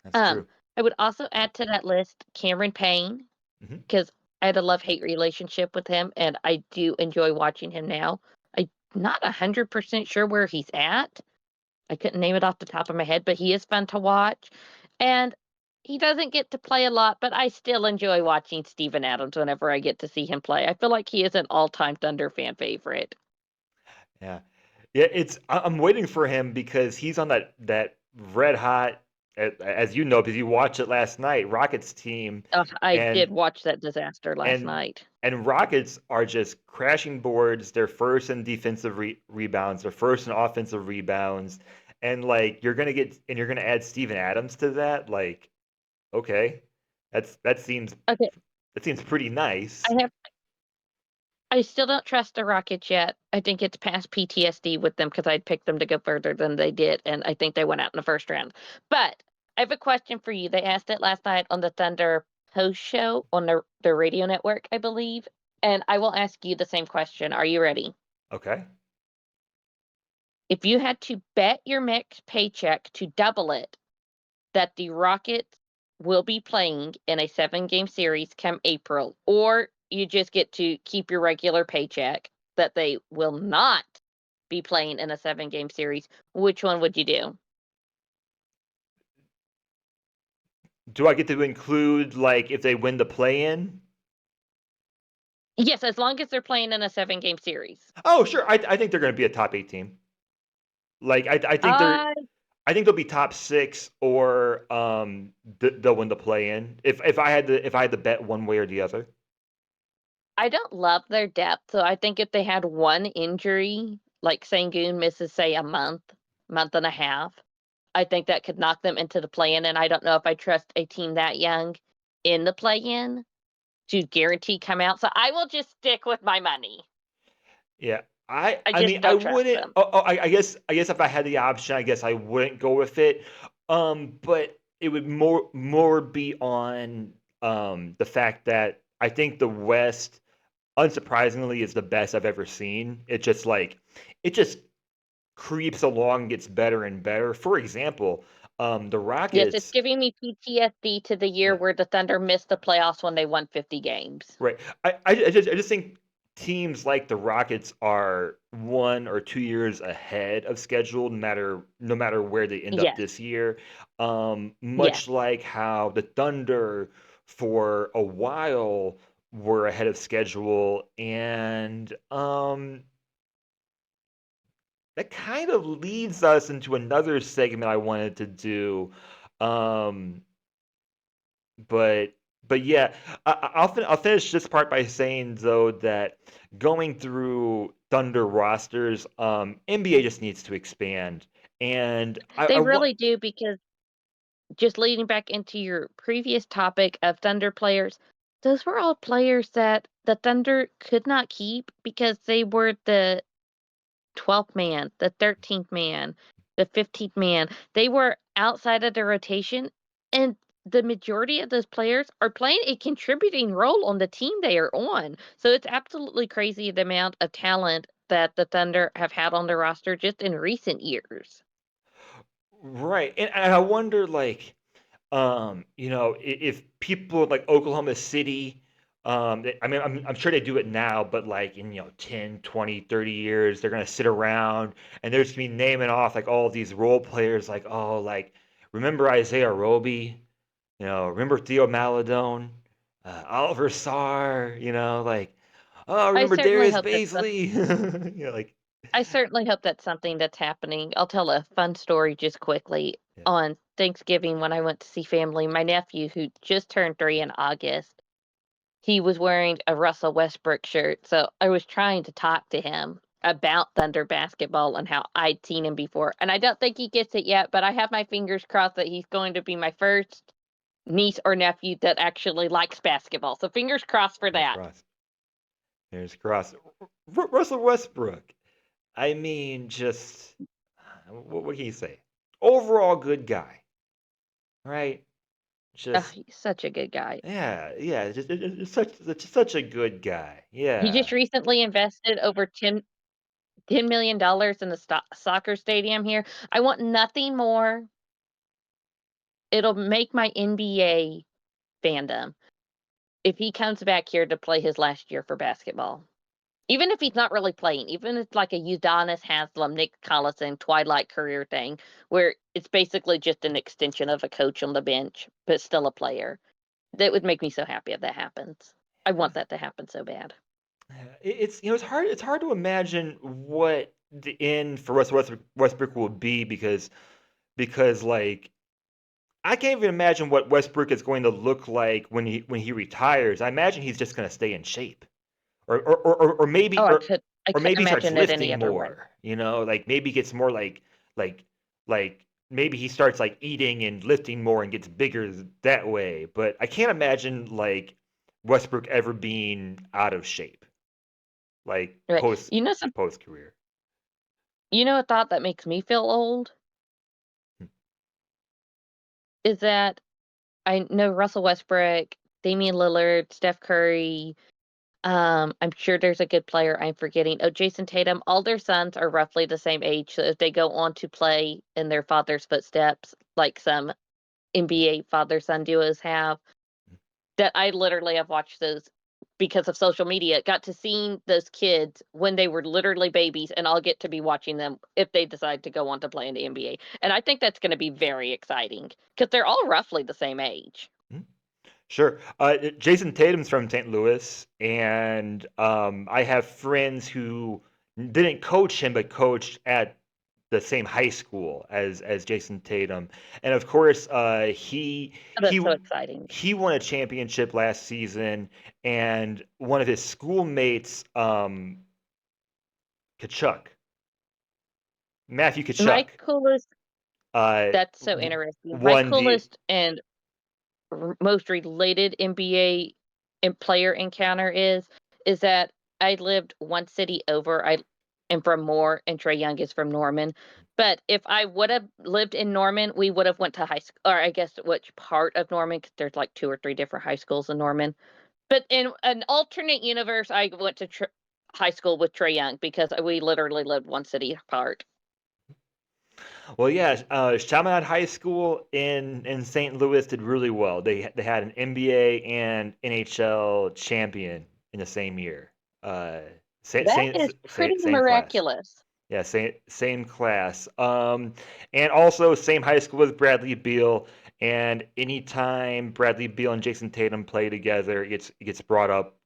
Speaker 1: that's
Speaker 2: Um,
Speaker 1: true.
Speaker 2: I would also add to that list Cameron Payne
Speaker 1: Hmm.
Speaker 2: because I had a love-hate relationship with him, and I do enjoy watching him now. I'm not 100% sure where he's at. I couldn't name it off the top of my head, but he is fun to watch. And he doesn't get to play a lot, but I still enjoy watching Steven Adams whenever I get to see him play. I feel like he is an all-time Thunder fan favorite.
Speaker 1: Yeah, yeah. I'm waiting for him because he's on that red hot, as you know, because you watched it last night. Rockets team,
Speaker 2: I
Speaker 1: and
Speaker 2: did watch that disaster last
Speaker 1: and
Speaker 2: night.
Speaker 1: and Rockets are just crashing boards. They're first in defensive rebounds. They're first in offensive rebounds. and like you're gonna add Steven Adams to that. Like, okay, that's
Speaker 2: Okay,
Speaker 1: that seems pretty nice.
Speaker 2: I have I still don't trust the Rockets yet. I think it's past PTSD with them because I'd picked them to go further than they did, and I think they went out in the first round. But I have a question for you. They asked it last night on the Thunder post show on their radio network, I believe. And I will ask you the same question. Are you ready?
Speaker 1: Okay.
Speaker 2: If you had to bet your next paycheck to double it, that the Rockets will be playing in a 7-game series come April, or you just get to keep your regular paycheck that they will not be playing in a 7-game series, which one would you do?
Speaker 1: Do I get to include like if they win the play-in?
Speaker 2: Yes, as long as they're playing in a 7-game series.
Speaker 1: Oh, sure. I think they're going to be a top 8 team. Like
Speaker 2: I
Speaker 1: I think they'll be top 6 or they'll win the play-in. If I had to bet one way or the other.
Speaker 2: I don't love their depth, so I think if they had one injury, like Sangoon misses, say, a month and a half, I think that could knock them into the play-in, and I don't know if I trust a team that young in the play-in to guarantee come out, so I will just stick with my money.
Speaker 1: Yeah.
Speaker 2: I
Speaker 1: I
Speaker 2: just
Speaker 1: mean, I
Speaker 2: don't trust
Speaker 1: wouldn't.
Speaker 2: them.
Speaker 1: I guess if I had the option, I guess I wouldn't go with it. But it would more be on the fact that I think the West, unsurprisingly, is the best I've ever seen. It just creeps along, gets better and better. For example, the
Speaker 2: Yes, it's
Speaker 1: Rockets.
Speaker 2: giving me PTSD to the year
Speaker 1: Yeah.
Speaker 2: where the Thunder missed the playoffs when they won 50 games.
Speaker 1: Right. I just think teams like the Rockets are 1 or 2 years ahead of schedule, no matter where they end up
Speaker 2: Yes,
Speaker 1: this year.
Speaker 2: yes.
Speaker 1: Much like how the Thunder for a while were ahead of schedule, and that kind of leads us into another segment I wanted to do. Um, but yeah, I'll finish this part by saying though that going through Thunder rosters, NBA just needs to expand, and I
Speaker 2: They
Speaker 1: want.
Speaker 2: really do because just leading back into your previous topic of Thunder players, those were all players that the Thunder could not keep because they were the 12th man, the 13th man, the 15th man. They were outside of the rotation, and the majority of those players are playing a contributing role on the team they are on. So it's absolutely crazy the amount of talent that the Thunder have had on their roster just in recent years.
Speaker 1: Right, and I wonder like if people like Oklahoma City, I mean, I'm sure they do it now, but like in 10, 20, 30 years, they're gonna sit around and they're just gonna be naming off like all of these role players, like, oh, like remember Isaiah Roby, remember Theo Maladone, Oliver Sarr, like, oh,
Speaker 2: I
Speaker 1: remember
Speaker 2: certainly
Speaker 1: Darius
Speaker 2: hope that's
Speaker 1: Baisley, like,
Speaker 2: I certainly hope that's something that's happening. I'll tell a fun story just quickly.
Speaker 1: yeah,
Speaker 2: On Thanksgiving, when I went to see family, my nephew, who just turned 3 in August, he was wearing a Russell Westbrook shirt. So I was trying to talk to him about Thunder basketball and how I'd seen him before. And I don't think he gets it yet, but I have my fingers crossed that he's going to be my first niece or nephew that actually likes basketball. So fingers crossed for
Speaker 1: there's
Speaker 2: that.
Speaker 1: Cross, there's Cross, Russell Westbrook. I mean, just what can you say? Overall, good guy, right?
Speaker 2: Oh,
Speaker 1: Just
Speaker 2: he's such a good guy.
Speaker 1: yeah, just such a good guy.
Speaker 2: He
Speaker 1: Yeah,
Speaker 2: just recently invested over $10 million in the soccer stadium here. I want nothing more. It'll make my NBA fandom if he comes back here to play his last year for basketball. Even if he's not really playing, even if it's like a Udonis Haslem, Nick Collison, Twilight career thing, where it's basically just an extension of a coach on the bench, but still a player. That would make me so happy if that happens. I want that to happen so bad.
Speaker 1: it's it's hard to imagine what the end for Westbrook will be because like I can't even imagine what Westbrook is going to look like when he retires. I imagine he's just going to stay in shape. Or maybe
Speaker 2: Oh, I couldn't
Speaker 1: maybe he starts
Speaker 2: imagine it any
Speaker 1: lifting
Speaker 2: other way.
Speaker 1: more, like maybe gets more like like maybe he starts like eating and lifting more and gets bigger that way. But I can't imagine like Westbrook ever being out of shape, like
Speaker 2: Right.
Speaker 1: post career.
Speaker 2: A thought that makes me feel old is that I know Russell Westbrook, Damian Lillard, Steph Curry, I'm sure there's a good player I'm forgetting. Oh, Jason Tatum, all their sons are roughly the same age, so if they go on to play in their father's footsteps, like some NBA father-son duos have, that I literally have watched those because of social media, got to seeing those kids when they were literally babies, and I'll get to be watching them if they decide to go on to play in the NBA, and I think that's gonna be very exciting because 'cause they're all roughly the same age.
Speaker 1: Mhm. Sure. Jason Tatum's from St. Louis, and I have friends who didn't coach him, but coached at the same high school as Jason Tatum. And of course,
Speaker 2: Oh,
Speaker 1: he
Speaker 2: that's so exciting.
Speaker 1: he won a championship last season, and one of his schoolmates, Kachuk, Matthew
Speaker 2: My
Speaker 1: Kachuk,
Speaker 2: coolest That's so
Speaker 1: w-
Speaker 2: interesting. My
Speaker 1: won the
Speaker 2: coolest and most related NBA and player encounter is that I lived one city over. I am from Moore, and Trey Young is from Norman. But if I would have lived in Norman, we would have went to high school, or I guess which part of Norman, 'cause there's like two or three different high schools in Norman. But in an alternate universe, I went to high school with Trey Young because we literally lived one city apart.
Speaker 1: Well, yeah, Chaminade High School in St. Louis did really well. They had an NBA and NHL champion in the same year. Uh,
Speaker 2: That is pretty
Speaker 1: same class.
Speaker 2: miraculous.
Speaker 1: Yeah, same class. And also same high school as Bradley Beal. And anytime Bradley Beal and Jason Tatum play together, it gets brought up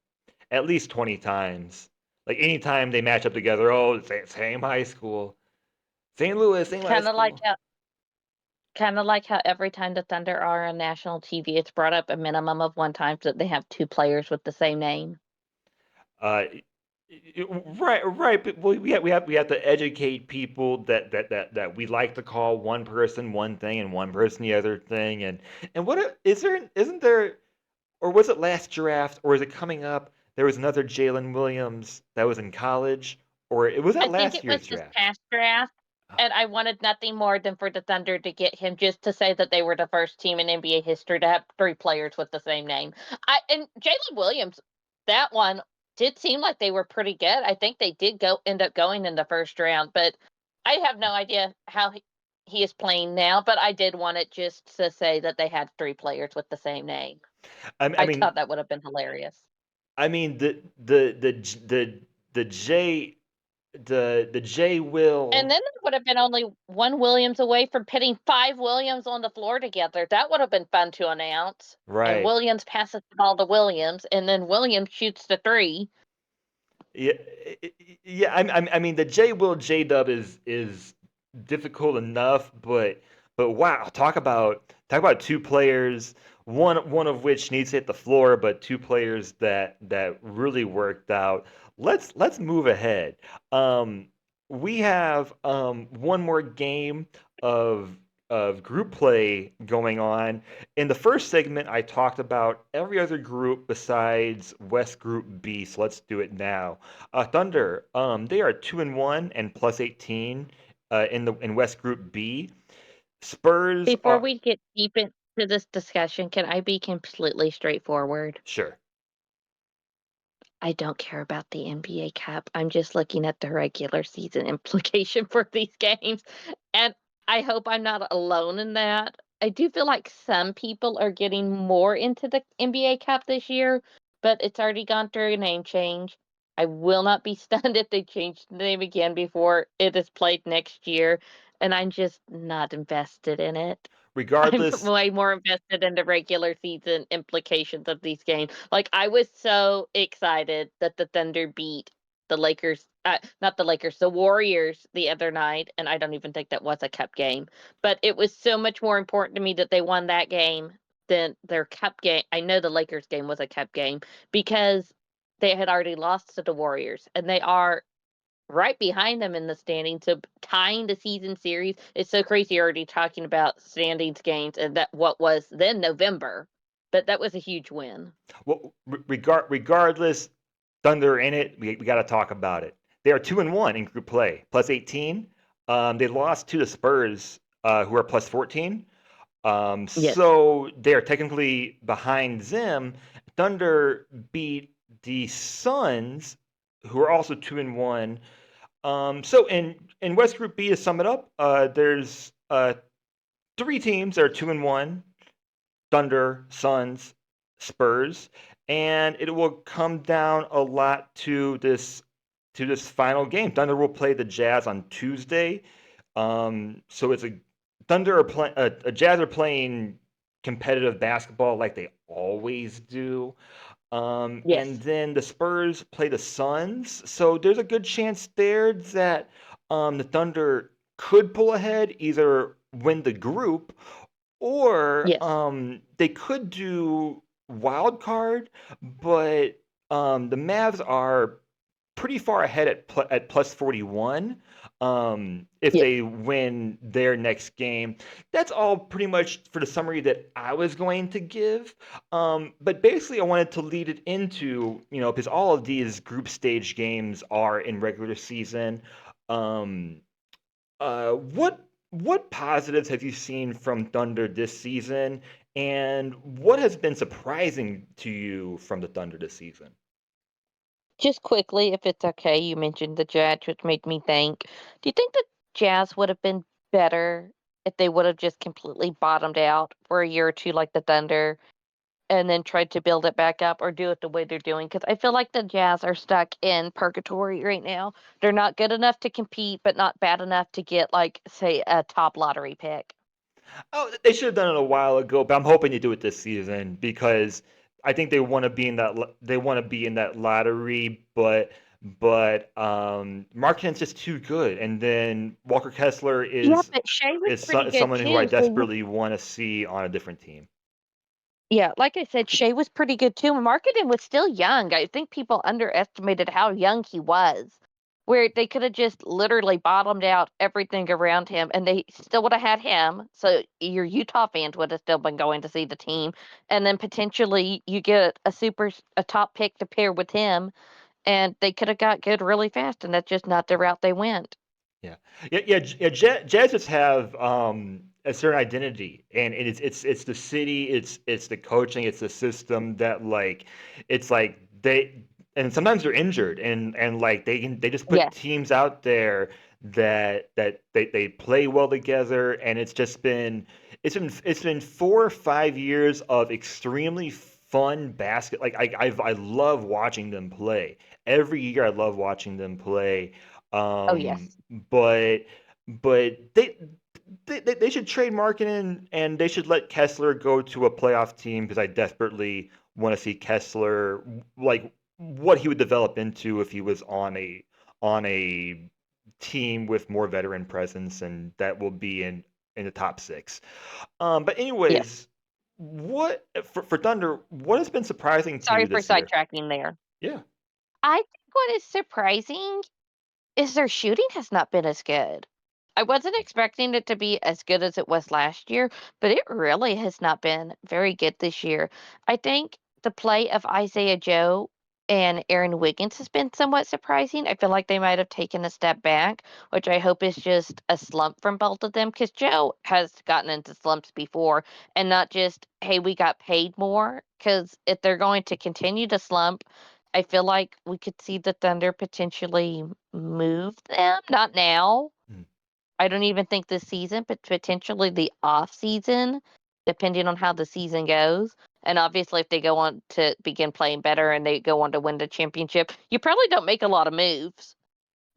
Speaker 1: at least 20 times. Like anytime they match up together, oh, same high school. St. Louis, same high
Speaker 2: Kind of like
Speaker 1: school.
Speaker 2: how Kinda like how every time the Thunder are on national TV, it's brought up a minimum of 1 time that they have 2 players with the same name.
Speaker 1: Uh, right, right. But we have to educate people that we like to call one person one thing and one person the other thing. And is there? Isn't there? Or was it last draft? Or is it coming up? There was another Jalen Williams that was in college, or it was
Speaker 2: I
Speaker 1: that
Speaker 2: think
Speaker 1: last
Speaker 2: it
Speaker 1: year's
Speaker 2: was this
Speaker 1: draft.
Speaker 2: past draft,
Speaker 1: Oh,
Speaker 2: and I wanted nothing more than for the Thunder to get him just to say that they were the first team in NBA history to have 3 players with the same name. I and Jalen Williams, that one did seem like they were pretty good. I think they did go end up going in the first round, but I have no idea how he is playing now, but I did want it just to say that they had 3 players with the same name.
Speaker 1: I
Speaker 2: I
Speaker 1: mean,
Speaker 2: thought that would have been hilarious.
Speaker 1: the J
Speaker 2: And
Speaker 1: will
Speaker 2: then there would have been only 1 Williams away from pitting 5 Williams on the floor together. That would have been fun to announce. And
Speaker 1: right.
Speaker 2: Williams passes the ball to Williams, and then Williams shoots the 3.
Speaker 1: Yeah, yeah. I mean, the J Will J Dub is difficult enough, but wow, talk about two players, one of which needs to hit the floor, but two players that really worked out. Let's move ahead. Um, we have one more game of group play going on. In the first segment, I talked about every other group besides West Group B, so let's do it now. Thunder, they are 2-1 and plus 18 in West Group B. Spurs
Speaker 2: Before
Speaker 1: are
Speaker 2: we get deep into this discussion, can I be completely straightforward?
Speaker 1: sure.
Speaker 2: I don't care about the NBA Cup. I'm just looking at the regular season implication for these games, and I hope I'm not alone in that. I do feel like some people are getting more into the NBA Cup this year, but it's already gone through a name change. I will not be stunned if they change the name again before it is played next year, and I'm just not invested in it. I'm
Speaker 1: Regardless,
Speaker 2: way more invested in the regular season implications of these games. Like, I was so excited that the Thunder beat the Lakers, not the Lakers, the Warriors the other night, and I don't even think that was a cup game. But it was so much more important to me that they won that game than their cup game. I know the Lakers game was a cup game because they had already lost to the Warriors, and they are right behind them in the standings, so tying the season series. It's so crazy already talking about standings games and that what was then November, but that was a huge win.
Speaker 1: Well, regardless, Thunder in it. We got to talk about it. They are 2-1 in group play, plus 18. They lost to the Spurs, who are plus 14.
Speaker 2: Yes,
Speaker 1: So they are technically behind them. Thunder beat the Suns, who are also 2-1. So in West Group B, to sum it up, there's three teams that are 2-1: Thunder, Suns, Spurs, and it will come down a lot to this final game. Thunder will play the Jazz on Tuesday. So it's a Thunder are playing Jazz are playing competitive basketball like they always do. And
Speaker 2: yes,
Speaker 1: then the Spurs play the Suns. So there's a good chance there that the Thunder could pull ahead, either win the group or
Speaker 2: yes,
Speaker 1: they could do wild card, but the Mavs are pretty far ahead at plus 41 if
Speaker 2: yes.
Speaker 1: they win their next game. That's all pretty much for the summary that I was going to give. But basically, I wanted to lead it into, because all of these group stage games are in regular season. Um, what positives have you seen from Thunder this season, and what has been surprising to you from the Thunder this season?
Speaker 2: Just quickly, if it's okay, you mentioned the Jazz, which made me think. Do you think the Jazz would have been better if they would have just completely bottomed out for a year or two like the Thunder and then tried to build it back up or do it the way they're doing? Because I feel like the Jazz are stuck in purgatory right now. They're not good enough to compete, but not bad enough to get, like, say, a top lottery pick.
Speaker 1: Oh, they should have done it a while ago, but I'm hoping to do it this season because I think they want to be in they want to be in that lottery, but Markkanen's just too good, and then Walker Kessler
Speaker 2: Yeah, but Shea was pretty
Speaker 1: is
Speaker 2: good
Speaker 1: someone who I
Speaker 2: too.
Speaker 1: desperately want to see on a different team.
Speaker 2: Yeah, like I said, Shea was pretty good too. Marketing was still young. I think people underestimated how young he was, where they could have just literally bottomed out everything around him and they still would have had him. So your Utah fans would have still been going to see the team. And then potentially you get a top pick to pair with him and they could have got good really fast. And that's just not the route they went.
Speaker 1: Yeah, yeah. Jazz just have a certain identity, and it's the city, it's the coaching, it's the system that it's like they and sometimes they're injured, and like they just put
Speaker 2: Yes.
Speaker 1: teams out there that they play well together, and it's been 4 or 5 years of extremely fun basket. Like I love watching them play. Every year I love watching them play.
Speaker 2: Oh,
Speaker 1: Um,
Speaker 2: yes.
Speaker 1: but but they should trade Markkanen and they should let Kessler go to a playoff team because I desperately want to see Kessler like what he would develop into if he was on a team with more veteran presence and that will be in the top six. But
Speaker 2: Yes.
Speaker 1: anyways, what for Thunder? What has been surprising to
Speaker 2: Sorry
Speaker 1: you
Speaker 2: for
Speaker 1: this year?
Speaker 2: sidetracking there.
Speaker 1: Yeah.
Speaker 2: I think what is surprising is their shooting has not been as good. I wasn't expecting it to be as good as it was last year, but it really has not been very good this year. I think the play of Isaiah Joe and Aaron Wiggins has been somewhat surprising. I feel like they might have taken a step back, which I hope is just a slump from both of them because Joe has gotten into slumps before and not just, hey, we got paid more. Because if they're going to continue to slump, I feel like we could see the Thunder potentially move them. Not now,
Speaker 1: Mm,
Speaker 2: I don't even think this season, but potentially the off season, depending on how the season goes. And obviously, if they go on to begin playing better and they go on to win the championship, you probably don't make a lot of moves.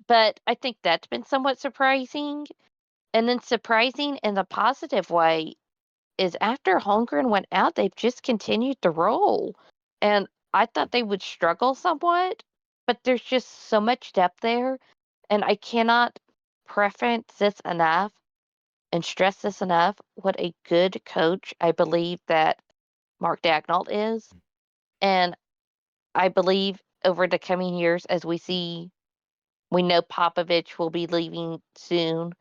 Speaker 2: But I think that's been somewhat surprising. And then surprising in the positive way is after Holmgren went out, they've just continued to roll. And I thought they would struggle somewhat, but there's just so much depth there. And I cannot preference this enough and stress this enough what a good coach I believe that Mark Dagnall is. And I believe over the coming years, as we see We know Popovich will be leaving soon.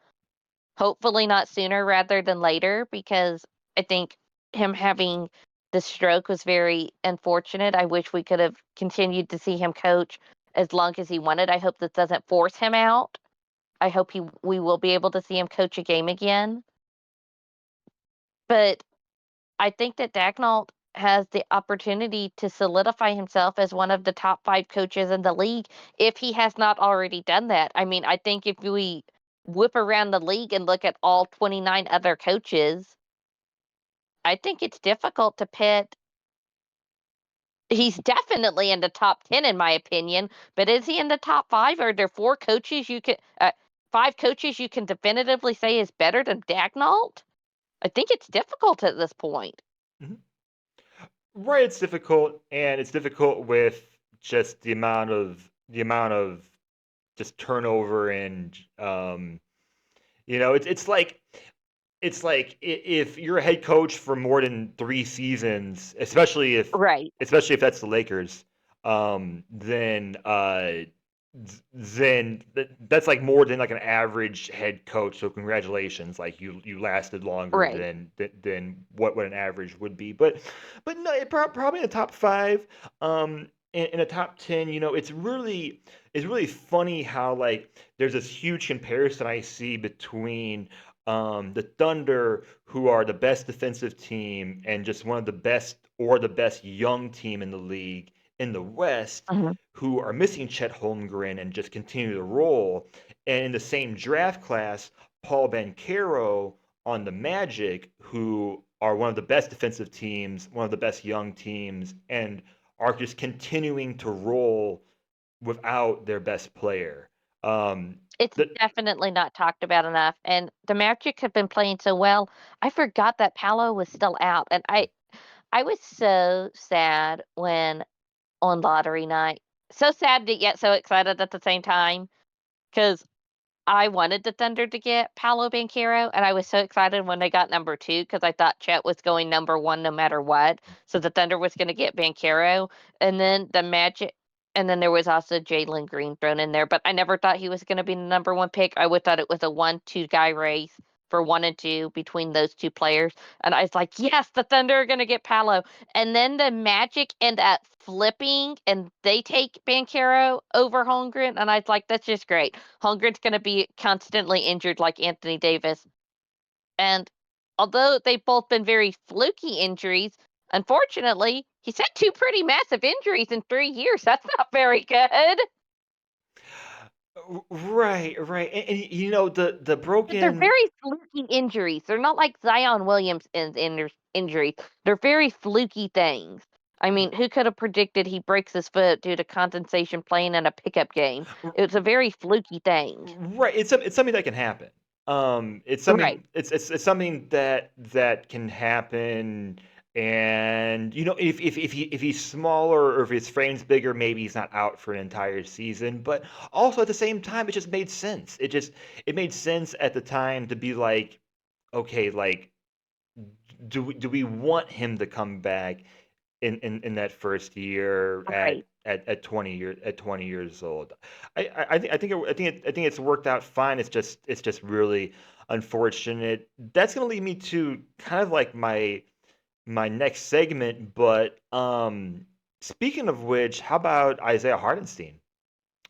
Speaker 2: Hopefully not sooner rather than later, because I think him having the stroke was very unfortunate. I wish we could have continued to see him coach as long as he wanted. I hope this doesn't force him out. I hope we will be able to see him coach a game again. But I think that Dagnall has the opportunity to solidify himself as one of the top 5 coaches in the league if he has not already done that. I mean, I think if we whip around the league and look at all 29 other coaches, I think it's difficult to pit. He's definitely in the top 10 in my opinion, but is he in the top 5? Are there 4 coaches you can 5 coaches you can definitively say is better than Dagnall? I think it's difficult at this point.
Speaker 1: Mhm. Right, it's difficult, and it's difficult with just the amount of just turnover and it's like if you're a head coach for more than 3 seasons,
Speaker 2: Right,
Speaker 1: especially if that's the Lakers, then that's like more than like an average head coach. So congratulations, like you lasted longer
Speaker 2: right.
Speaker 1: than what an average would be. But no, probably in the top five, in a top 10. It's really funny how like there's this huge comparison I see between the Thunder, who are the best defensive team and just one of the best or the best young team in the league in the West,
Speaker 2: Mhm.
Speaker 1: who are missing Chet Holmgren and just continue to roll. And in the same draft class, Paul Banchero on the Magic, who are one of the best defensive teams, one of the best young teams, and are just continuing to roll without their best player.
Speaker 2: It's
Speaker 1: The,
Speaker 2: definitely not talked about enough, and the Magic have been playing so well. I forgot that Paolo was still out, and I was so sad when on lottery night. So sad, but yet so excited at the same time, because I wanted the Thunder to get Paolo Banchero, and I was so excited when they got number 2 because I thought Chet was going number 1 no matter what. So the Thunder was gonna get Banchero, and then the Magic and then there was also Jalen Green thrown in there, but I never thought he was gonna be the number 1 pick. I would thought it was a 1-2 guy race for 1 and 2 between those 2 players, and I was like, "Yes, the Thunder are gonna get Paolo." And then the Magic end up flipping, and they take Banchero over Holmgren, and I was like, "That's just great." Holmgren's gonna be constantly injured like Anthony Davis. And although they've both been very fluky injuries, unfortunately, he's had 2 pretty massive injuries in 3 years. That's not very good.
Speaker 1: right, right, and the
Speaker 2: But they're
Speaker 1: broken.
Speaker 2: very fluky injuries. They're not like Zion Williamson's injuries. They're very fluky things. I mean, who could have predicted he breaks his foot due to condensation playing in a pickup game? It's a very fluky thing.
Speaker 1: Right, it's something that can happen. It's
Speaker 2: Right,
Speaker 1: something it's something that can happen, and if he's smaller or if his frame's bigger, maybe he's not out for an entire season. But also at the same time, it just made sense. It made sense at the time to be like, okay, like do we want him to come back in that first year
Speaker 2: right.
Speaker 1: at 20 years old. I think it's worked out fine. It's just really unfortunate. That's gonna lead me to kind of like my next segment. But speaking of which, how about Isaiah Hartenstein?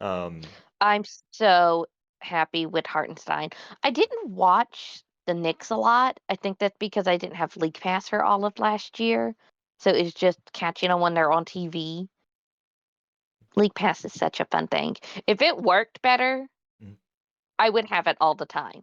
Speaker 1: Um,
Speaker 2: I'm so happy with Hartenstein. I didn't watch the Knicks a lot. I think that's because I didn't have League Pass for all of last year. So it's just catching on when they're on TV. League Pass is such a fun thing. If it worked better,
Speaker 1: mm,
Speaker 2: I would have it all the time.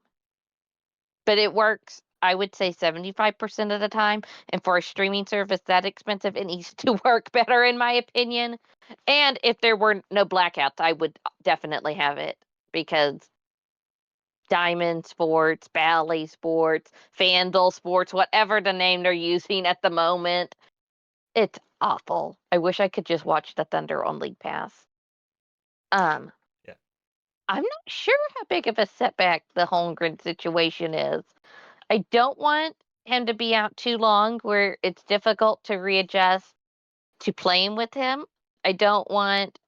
Speaker 2: But it works, I would say 75% of the time. And for a streaming service that expensive, it needs to work better, in my opinion. And if there were no blackouts, I would definitely have it because Diamond Sports, Bally Sports, FanDuel Sports, whatever the name they're using at the moment. It's awful. I wish I could just watch the Thunder on League Pass. Um,
Speaker 1: yeah.
Speaker 2: I'm not sure how big of a setback the Holmgren situation is. I don't want him to be out too long where it's difficult to readjust to playing with him. I don't want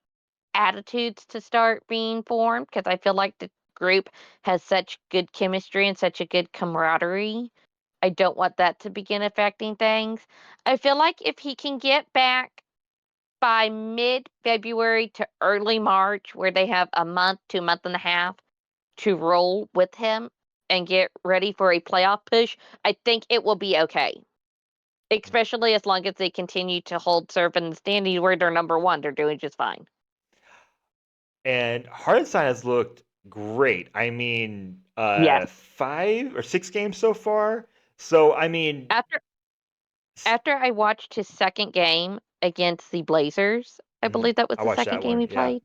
Speaker 2: attitudes to start being formed because I feel like the group has such good chemistry and such a good camaraderie. I don't want that to begin affecting things. I feel like if he can get back by mid-February to early March, where they have a month to a month and a half to roll with him and get ready for a playoff push, I think it will be okay. Especially as long as they continue to hold serve in the standings where they're number one, they're doing just fine.
Speaker 1: And Hartenstein has looked great. I mean,
Speaker 2: Yes.
Speaker 1: 5 or 6 games so far. So I mean,
Speaker 2: After
Speaker 1: s-
Speaker 2: after I watched his second game against the Blazers, I
Speaker 1: mhm,
Speaker 2: believe that was
Speaker 1: I
Speaker 2: the
Speaker 1: watched
Speaker 2: second
Speaker 1: that
Speaker 2: game
Speaker 1: one.
Speaker 2: he
Speaker 1: Yeah.
Speaker 2: played.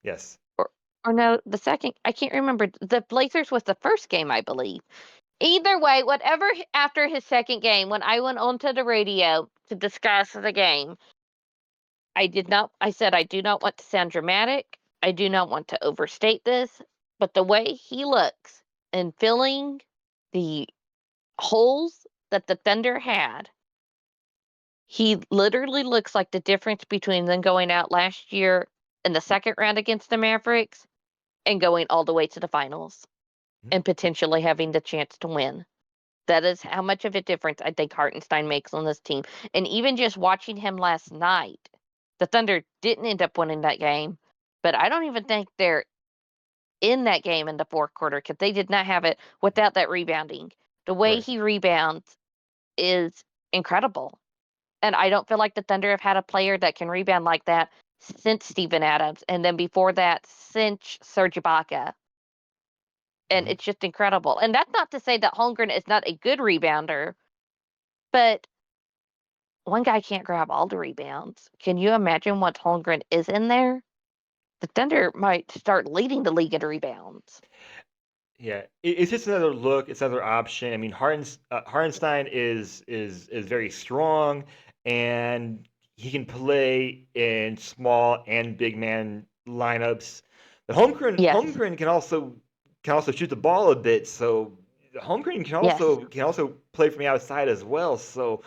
Speaker 1: Yes.
Speaker 2: Or or no, the second I can't remember. The Blazers was the first game, I believe. Either way, whatever after his second game, when I went onto the radio to discuss the game, I said, I do not want to sound dramatic. I do not want to overstate this, but the way he looks and filling the holes that the Thunder had, he literally looks like the difference between them going out last year in the second round against the Mavericks and going all the way to the finals
Speaker 1: Mhm.
Speaker 2: and potentially having the chance to win. That is how much of a difference I think Hartenstein makes on this team. And even just watching him last night, the Thunder didn't end up winning that game, but I don't even think they're in that game in the fourth quarter because they did not have it without that rebounding. The way
Speaker 1: Right.
Speaker 2: he rebounds is incredible. And I don't feel like the Thunder have had a player that can rebound like that since Steven Adams. And then before that, since Serge Ibaka. And
Speaker 1: Mhm.
Speaker 2: it's just incredible. And that's not to say that Holmgren is not a good rebounder, but one guy can't grab all the rebounds. Can you imagine what Holmgren is in there? The Thunder might start leading the league in rebounds.
Speaker 1: Yeah, it's just another look. It's another option. I mean, Hartenstein is very strong, and he can play in small and big man lineups. But
Speaker 2: Yes,
Speaker 1: Holmgren can also shoot the ball a bit. So Holmgren
Speaker 2: yes,
Speaker 1: can also play from the outside as well. So,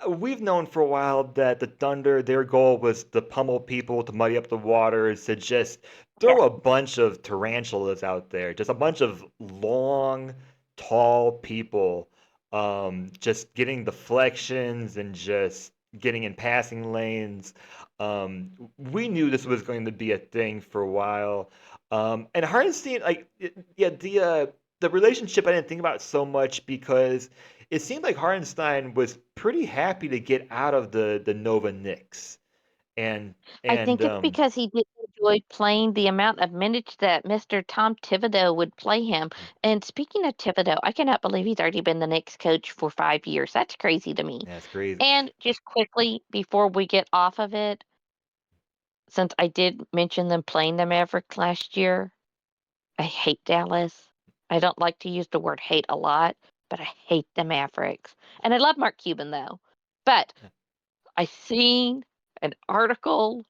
Speaker 1: we've known for a while that the Thunder, their goal was to pummel people, to muddy up the waters, to just
Speaker 2: yes,
Speaker 1: throw a bunch of tarantulas out there, just a bunch of long, tall people, just getting deflections and just getting in passing lanes. We knew this was going to be a thing for a while. And Hardenstein, yeah, the relationship I didn't think about so much because it seemed like Hardenstein was pretty happy to get out of the Nova Knicks. And
Speaker 2: I
Speaker 1: and
Speaker 2: think it's because he did enjoy playing the amount of minutes that Mr. Tom Thibodeau would play him. And speaking of Thibodeau, I cannot believe he's already been the Knicks coach for 5 years. That's crazy to me.
Speaker 1: That's crazy.
Speaker 2: And just quickly before we get off of it, since I did mention them playing the Mavericks last year, I hate Dallas. I don't like to use the word hate a lot, but I hate the Mavericks. And I love Mark Cuban though. But I seen an article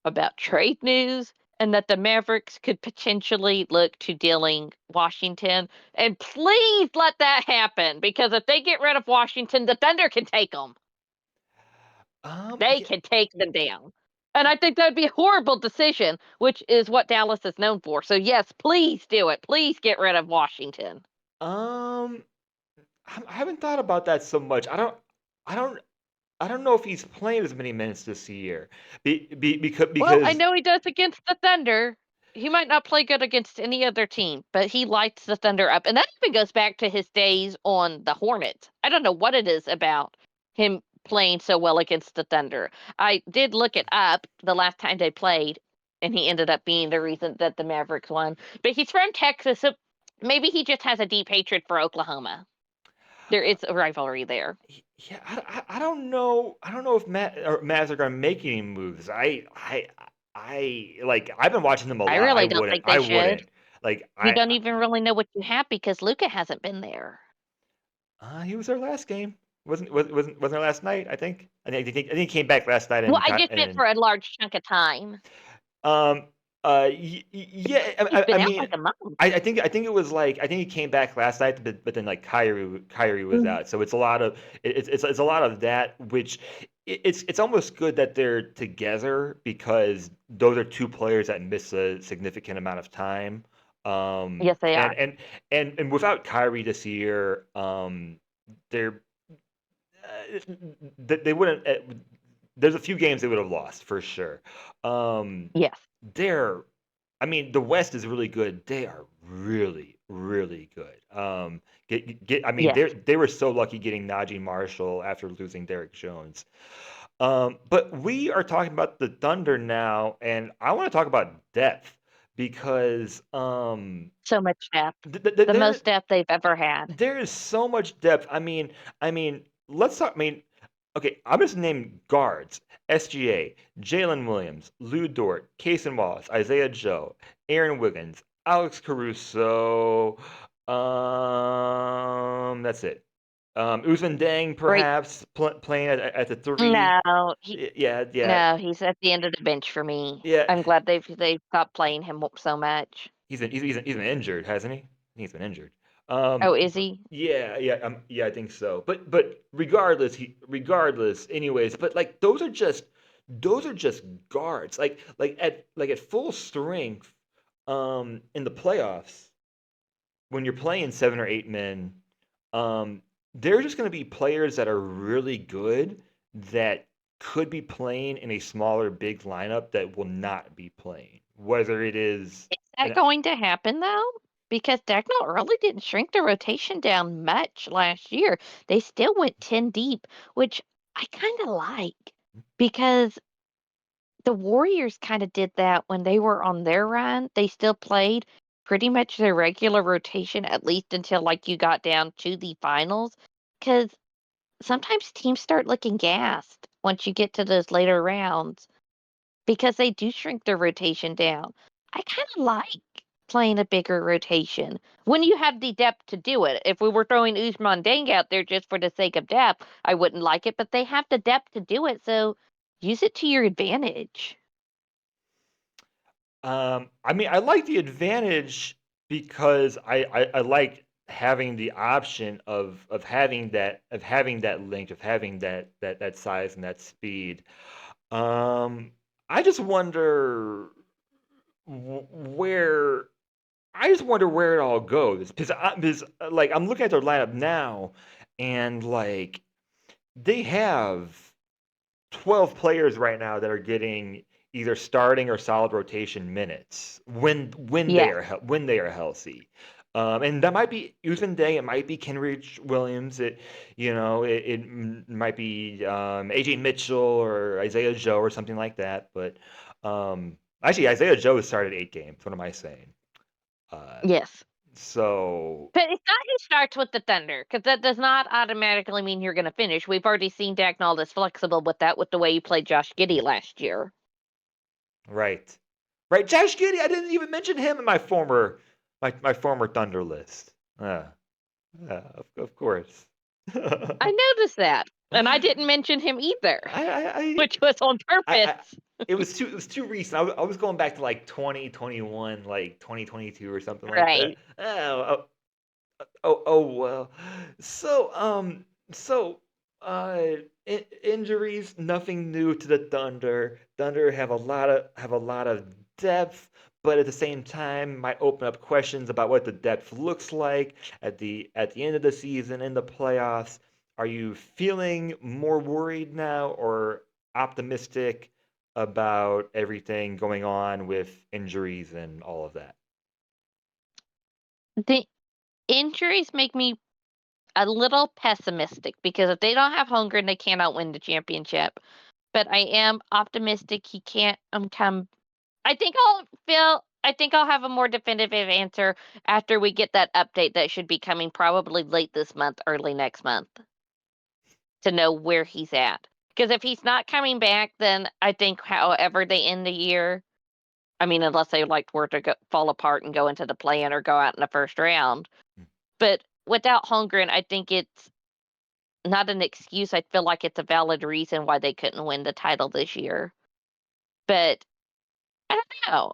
Speaker 2: about trade news and that the Mavericks could potentially look to dealing Washington. And please let that happen because if they get rid of Washington, the Thunder can take them. They
Speaker 1: Yeah,
Speaker 2: can take them down. And I think that would be a horrible decision, which is what Dallas is known for. So, yes, please do it. Please get rid of Washington.
Speaker 1: um, I haven't thought about that so much. I don't, I don't know if he's playing as many minutes this year, because
Speaker 2: Well, I know he does against the Thunder. He might not play good against any other team, but he lights the Thunder up. And that even goes back to his days on the Hornets. I don't know what it is about him playing so well against the Thunder. I did look it up the last time they played, and he ended up being the reason that the Mavericks won. But he's from Texas, so maybe he just has a deep hatred for Oklahoma. There is a rivalry there.
Speaker 1: yeah, I don't know. I don't know if Mavs are gonna make any moves. I've been watching them a
Speaker 2: I
Speaker 1: lot. I
Speaker 2: really don't
Speaker 1: wouldn't.
Speaker 2: think they
Speaker 1: I
Speaker 2: should.
Speaker 1: wouldn't. Like
Speaker 2: You don't even really know what you have because Luca hasn't been there.
Speaker 1: he was there last game. Wasn't there last night? I think he came back last night
Speaker 2: Well,
Speaker 1: and
Speaker 2: I
Speaker 1: got
Speaker 2: just meant for a large chunk of time.
Speaker 1: um yeah.
Speaker 2: He's
Speaker 1: I
Speaker 2: been out
Speaker 1: mean.
Speaker 2: like a month.
Speaker 1: I think it was like I think he came back last night, but then like Kyrie was
Speaker 2: Mhm.
Speaker 1: out, so it's a lot of it's a lot of that, which it's almost good that they're together because those are two players that miss a significant amount of time.
Speaker 2: Yes, they
Speaker 1: And
Speaker 2: are.
Speaker 1: and without Kyrie this year, they're they wouldn't. There's a few games they would have lost for sure. Um,
Speaker 2: Yes.
Speaker 1: they're, I mean, the West is really good. They are really, really good. I mean,
Speaker 2: Yes.
Speaker 1: they were so lucky getting Najee Marshall after losing Derrick Jones. But we are talking about the Thunder now, and I want to talk about depth because
Speaker 2: So much depth. The
Speaker 1: there
Speaker 2: most depth they've ever had.
Speaker 1: there is so much depth. Let's talk. Okay, I'm just name guards: SGA, Jalen Williams, Lou Dort, Cason Wallace, Isaiah Joe, Aaron Wiggins, Alex Caruso. That's it. Usman Dang
Speaker 2: Great.
Speaker 1: perhaps playing at the three.
Speaker 2: No, he
Speaker 1: Yeah, yeah,
Speaker 2: no, he's at the end of the bench for me.
Speaker 1: yeah.
Speaker 2: I'm glad they've stopped playing him so much.
Speaker 1: He's been injured, hasn't he? He's been injured.
Speaker 2: Oh, is
Speaker 1: But
Speaker 2: he?
Speaker 1: yeah, yeah, yeah, I think so. But regardless, anyways. But like those are just guards. Like at full strength, in the playoffs when you're playing 7 or 8 men, um, there are just going to be players that are really good that could be playing in a smaller big lineup that will not be playing. Whether it is
Speaker 2: Is that
Speaker 1: an
Speaker 2: going to happen though? Because Dagnall really didn't shrink the rotation down much last year. They still went 10 deep, which I kind of like because the Warriors kind of did that when they were on their run. They still played pretty much their regular rotation, at least until like you got down to the finals. Because sometimes teams start looking gassed once you get to those later rounds because they do shrink their rotation down. I kind of like playing a bigger rotation when you have the depth to do it. If we were throwing Usman Deng out there just for the sake of depth, I wouldn't like it, but they have the depth to do it, so use it to your advantage.
Speaker 1: I like the advantage because I like having the option of having that length, of having that size and that speed. Um, I just wonder where it all goes because like I'm looking at their lineup now, and like they have 12 players right now that are getting either starting or solid rotation minutes
Speaker 2: Yes,
Speaker 1: when they are healthy. And that might be Uthan Day, it might be Kenrich Williams, it might be AJ Mitchell or Isaiah Joe or something like that. But actually, Isaiah Joe has started 8 games. What am I saying? Uh,
Speaker 2: yes.
Speaker 1: so
Speaker 2: But it's not who starts with the Thunder, because that does not automatically mean you're going to finish. We've already seen Dagnall is flexible with that with the way he played Josh Giddey last year.
Speaker 1: right, right. Josh Giddey, I didn't even mention him in my former Thunder list. Of course.
Speaker 2: I noticed that, and I didn't mention him either,
Speaker 1: I,
Speaker 2: which was on
Speaker 1: I,
Speaker 2: purpose.
Speaker 1: it was too recent. I was going back to like 2021, like 2022 or something like that.
Speaker 2: Right.
Speaker 1: Oh, well. So injuries, nothing new to the Thunder. Thunder have a lot of depth, but at the same time might open up questions about what the depth looks like at the end of the season in the playoffs. Are you feeling more worried now or optimistic about everything going on with injuries and all of that?
Speaker 2: The injuries make me a little pessimistic because if they don't have Holmgren, they cannot win the championship. But I am optimistic he can't come. I think I'll have a more definitive answer after we get that update that should be coming probably late this month, early next month to know where he's at. Because if he's not coming back, then I think however they end the year, I mean, unless they like were to fall apart and go into the play-in or go out in the first round. But without Holmgren, I think it's not an excuse. I feel like it's a valid reason why they couldn't win the title this year. But I don't know.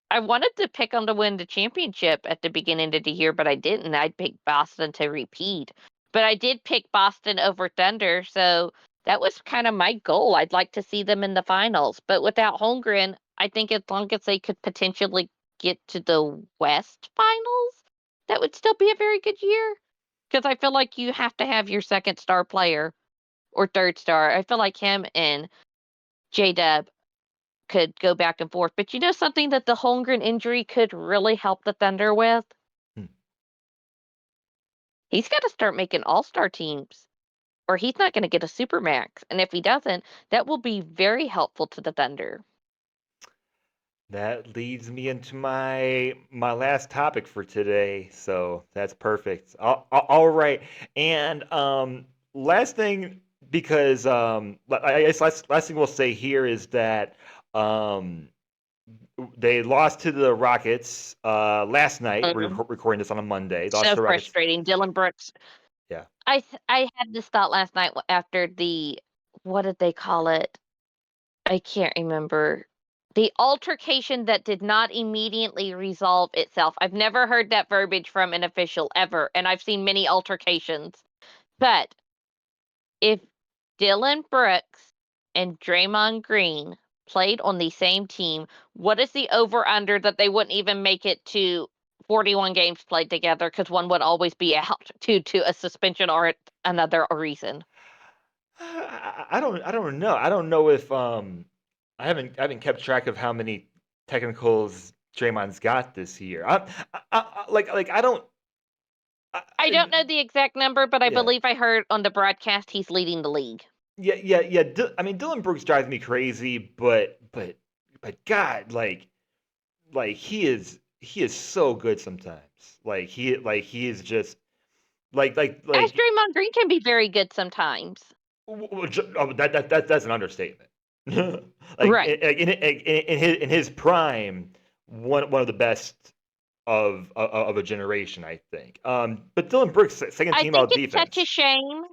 Speaker 2: I wanted to pick them to win the championship at the beginning of the year, but I didn't. I picked Boston to repeat. But I did pick Boston over Thunder, so That was kind of my goal. I'd like to see them in the finals, but without Holmgren, I think as long as they could potentially get to the West finals, that would still be a very good year. Because I feel like you have to have your second star player or third star. I feel like him and J Dub could go back and forth. But you know something that the Holmgren injury could really help the Thunder with?
Speaker 1: Hmm.
Speaker 2: He's got to start making all star teams, or he's not going to get a supermax. And if he doesn't, that will be very helpful to the Thunder.
Speaker 1: That leads me into my last topic for today. So that's perfect. All right. And last thing, because I guess last thing we'll say here is that um they lost to the Rockets last night. We're
Speaker 2: Mhm.
Speaker 1: recording this on a Monday. Lost
Speaker 2: So
Speaker 1: to the Rockets.
Speaker 2: frustrating. Dylan Brooks.
Speaker 1: Yeah.
Speaker 2: I had this thought last night after the, what did they call it? I can't remember. The altercation that did not immediately resolve itself. I've never heard that verbiage from an official ever, and I've seen many altercations. But if Dylan Brooks and Draymond Green played on the same team, what is the over under that they wouldn't even make it to 41 games played together because one would always be out due to a suspension or another reason?
Speaker 1: I don't know. I don't know if I haven't kept track of how many technicals Draymond's got this year. Like I don't
Speaker 2: I don't know the exact number, but I
Speaker 1: yeah.
Speaker 2: believe I heard on the broadcast he's leading the league.
Speaker 1: Yeah. I mean, Dylan Brooks drives me crazy, but God, like he is so good sometimes. Like he is just
Speaker 2: As
Speaker 1: like
Speaker 2: Draymond Green can be very good sometimes.
Speaker 1: that's an understatement. Like
Speaker 2: Right.
Speaker 1: in his prime, one of the best of a generation, I think. But Dylan Brooks, second
Speaker 2: I
Speaker 1: team all
Speaker 2: think it's such a
Speaker 1: defense.
Speaker 2: shame.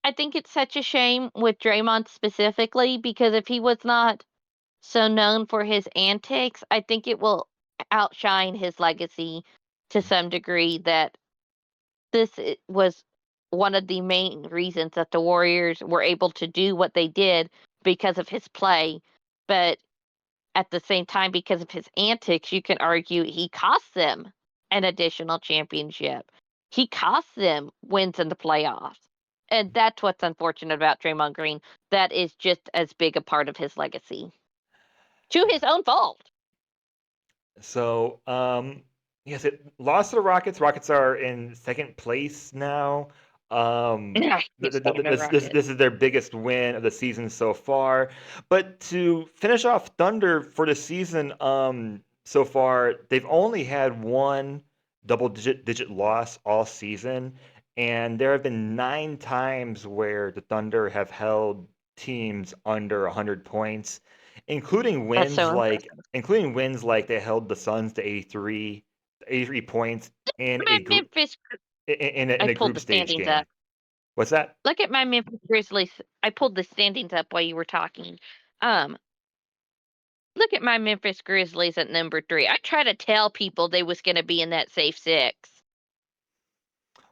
Speaker 2: I think it's such a shame with Draymond specifically because if he was not so known for his antics, I think it will outshine his legacy to some degree that was one of the main reasons that the Warriors were able to do what they did because of his play. But at the same time, because of his antics, you can argue he cost them an additional championship. He cost them wins in the playoffs. And that's what's unfortunate about Draymond Green. That is just as big a part of his legacy. To his own fault.
Speaker 1: So, yes, it lost to the Rockets. Rockets are in second place now.
Speaker 2: I can't stand the
Speaker 1: This
Speaker 2: Rockets.
Speaker 1: is their biggest win of the season so far. But to finish off Thunder for the season, so far they've only had one digit loss all season, and there have been 9 times where the Thunder have held teams under 100 points, including
Speaker 2: That's
Speaker 1: wins
Speaker 2: so
Speaker 1: like
Speaker 2: impressive.
Speaker 1: they held the Suns to 83 points in
Speaker 2: My Memphis,
Speaker 1: in
Speaker 2: I
Speaker 1: a
Speaker 2: pulled
Speaker 1: group
Speaker 2: the
Speaker 1: stage
Speaker 2: standings
Speaker 1: game.
Speaker 2: up.
Speaker 1: What's that?
Speaker 2: Look at my Memphis Grizzlies. I pulled the standings up while you were talking. Um, Look at my Memphis Grizzlies at number 3. I try to tell people they was gonna be in that safe 6.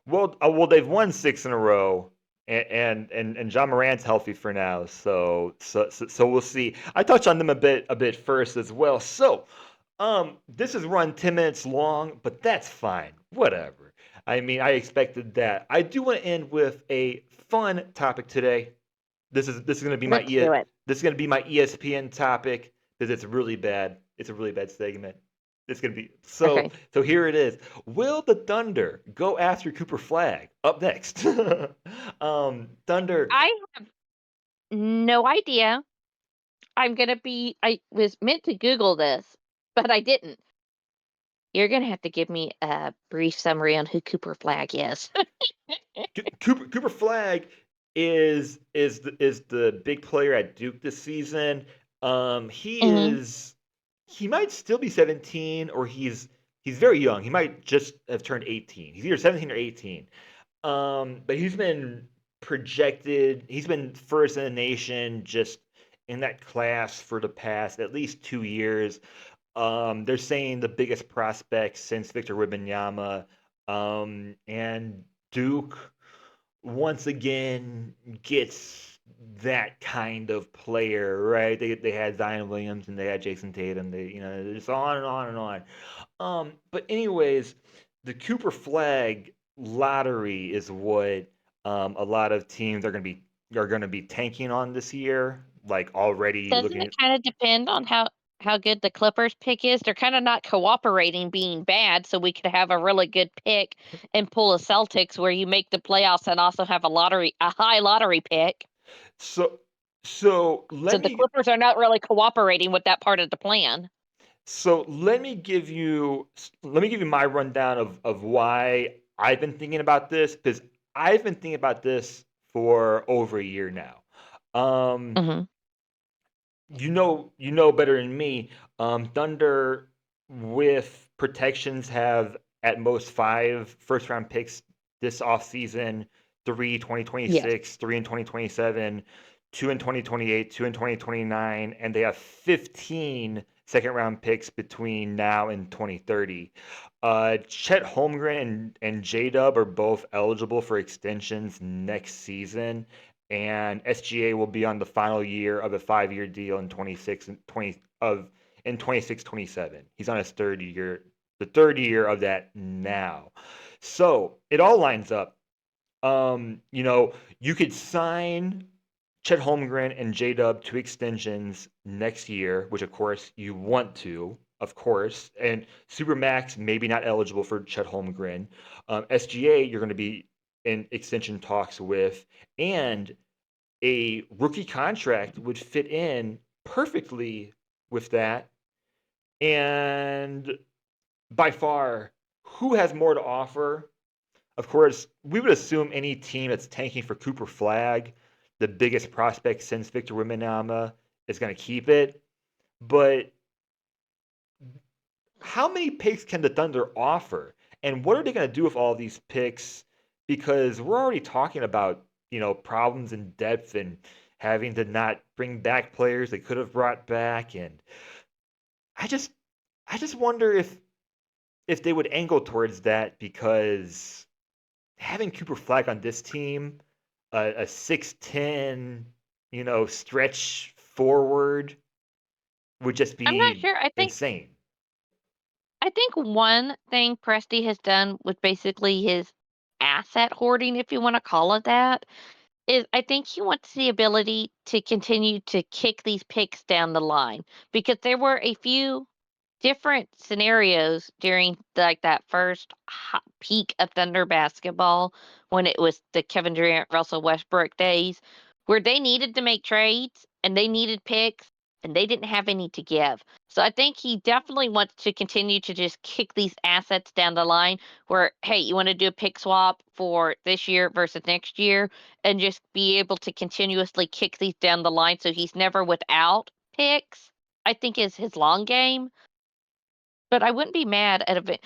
Speaker 1: Well, they've won 6 in a row, and John Morant's healthy for now, so we'll see. I touched on them a bit first as well. So, this has run 10 minutes long, but that's fine. Whatever. I mean, I expected that. I do want to end with a fun topic today. This is gonna be
Speaker 2: Let's do it.
Speaker 1: this is gonna be my ESPN topic because it's really bad. It's a really bad segment. It's gonna be
Speaker 2: Okay.
Speaker 1: so here it is. Will the Thunder go after Cooper Flag? Up next. Thunder.
Speaker 2: I have no idea. I was meant to Google this, but I didn't. You're gonna have to give me a brief summary on who Cooper Flag is.
Speaker 1: Cooper Flag is the big player at Duke this season.
Speaker 2: Mhm.
Speaker 1: He might still be 17 or he's very young. He might just have turned 18. He's either 17 or 18. But he's been projected. He's been first in the nation just in that class for the past at least 2 years. They're saying the biggest prospect since Victor Wembanyama. And Duke once again gets that kind of player, right? They had Zion Williams and they had Jason Tatum. They, just on and on and on. But anyways, the Cooper Flag lottery is what a lot of teams are going to be tanking on this year. Like already
Speaker 2: Doesn't
Speaker 1: looking.
Speaker 2: it kinda depend on how good the Clippers pick is? They're kinda not cooperating being bad, so we could have a really good pick and pull a Celtics where you make the playoffs and also have a high lottery pick.
Speaker 1: So so
Speaker 2: So
Speaker 1: let
Speaker 2: the
Speaker 1: me
Speaker 2: Clippers are not really cooperating with that part of the plan.
Speaker 1: so let me give you my rundown of why I've been thinking about this because I've been thinking about this for over a year now. Um,
Speaker 2: Mhm.
Speaker 1: you know better than me. Thunder with protections have at most five first round picks this offseason, three twenty twenty
Speaker 2: Yes.
Speaker 1: six, three in 2027, two in 2028, two in 2029, and they have 15 second round picks between now and 2030. Chet Holmgren and J Dub are both eligible for extensions next season, and SGA will be on the final year of a 5-year deal in 26 and 20 of in 26 27. He's on his third year, the third year of that now. So it all lines up. You could sign Chet Holmgren and J Dub to extensions next year, which of course you want to, of course. And Supermax maybe not eligible for Chet Holmgren. SGA you're going to be in extension talks with, and a rookie contract would fit in perfectly with that. And by far, who has more to offer? Of course, we would assume any team that's tanking for Cooper Flag, the biggest prospect since Victor Wembanyama, is going to keep it. But how many picks can the Thunder offer? And what are they going to do with all these picks? Because we're already talking about, problems in depth and having to not bring back players they could have brought back. And I just I just wonder if they would angle towards that because having Cooper Flag on this team, a 6'10", stretch forward would just
Speaker 2: I'm not
Speaker 1: be
Speaker 2: sure.
Speaker 1: insane.
Speaker 2: I think one thing Presti has done with basically his asset hoarding, if you wanna call it that, is I think he wants the ability to continue to kick these picks down the line because there were a few different scenarios during like that first peak of Thunder basketball when it was the Kevin Durant, Russell Westbrook days, where they needed to make trades and they needed picks and they didn't have any to give. So I think he definitely wants to continue to just kick these assets down the line where, hey, you want to do a pick swap for this year versus next year and just be able to continuously kick these down the line so he's never without picks. I think is his long game, but I wouldn't be mad at a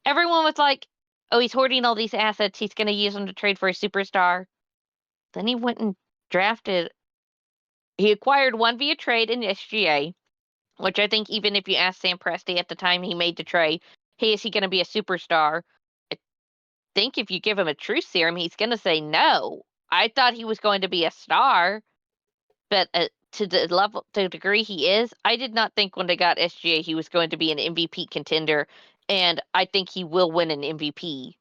Speaker 2: everyone was like, "Oh, he's hoarding all these assets, he's gonna use them to trade for a superstar." Then he went and drafted he acquired one via trade in SGA, which I think even if you ask Sam Presti at the time he made the trade, "Hey, is he gonna be a superstar?" I think if you give him a truth serum, he's gonna say, "No." I thought he was going to be a star, but, to the degree he is, I did not think when they got SGA he was going to be an MVP contender, and I think he will win an MVP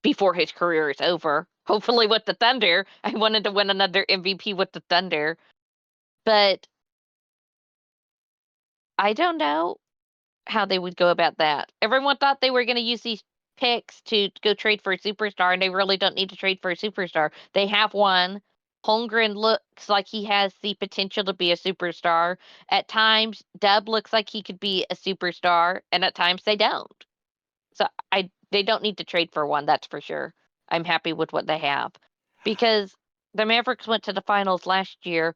Speaker 2: before his career is over. Hopefully with the Thunder. I wanted to win another MVP with the Thunder, but I don't know how they would go about that. Everyone thought they were gonna use these picks to go trade for a superstar, and they really don't need to trade for a superstar. They have one. Holmgren looks like he has the potential to be a superstar. At times, Dub looks like he could be a superstar, and at times they don't. So they don't need to trade for one, that's for sure. I'm happy with what they have. Because the Mavericks went to the finals last year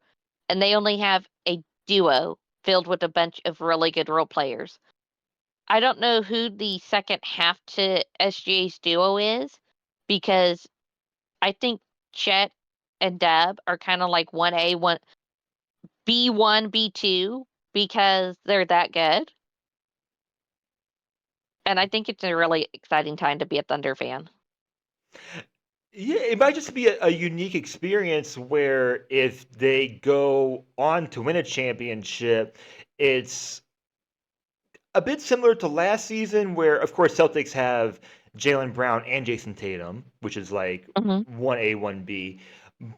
Speaker 2: and they only have a duo filled with a bunch of really good role players. I don't know who the second half to SGA's duo is because I think Chet and Deb are kind of like 1A, one B1, B2 because they're that good. And I think it's a really exciting time to be a Thunder fan.
Speaker 1: Yeah, it might just be a unique experience where if they go on to win a championship, it's a bit similar to last season, where of course Celtics have Jalen Brown and Jason Tatum, which is like
Speaker 2: Mhm.
Speaker 1: 1A, 1B,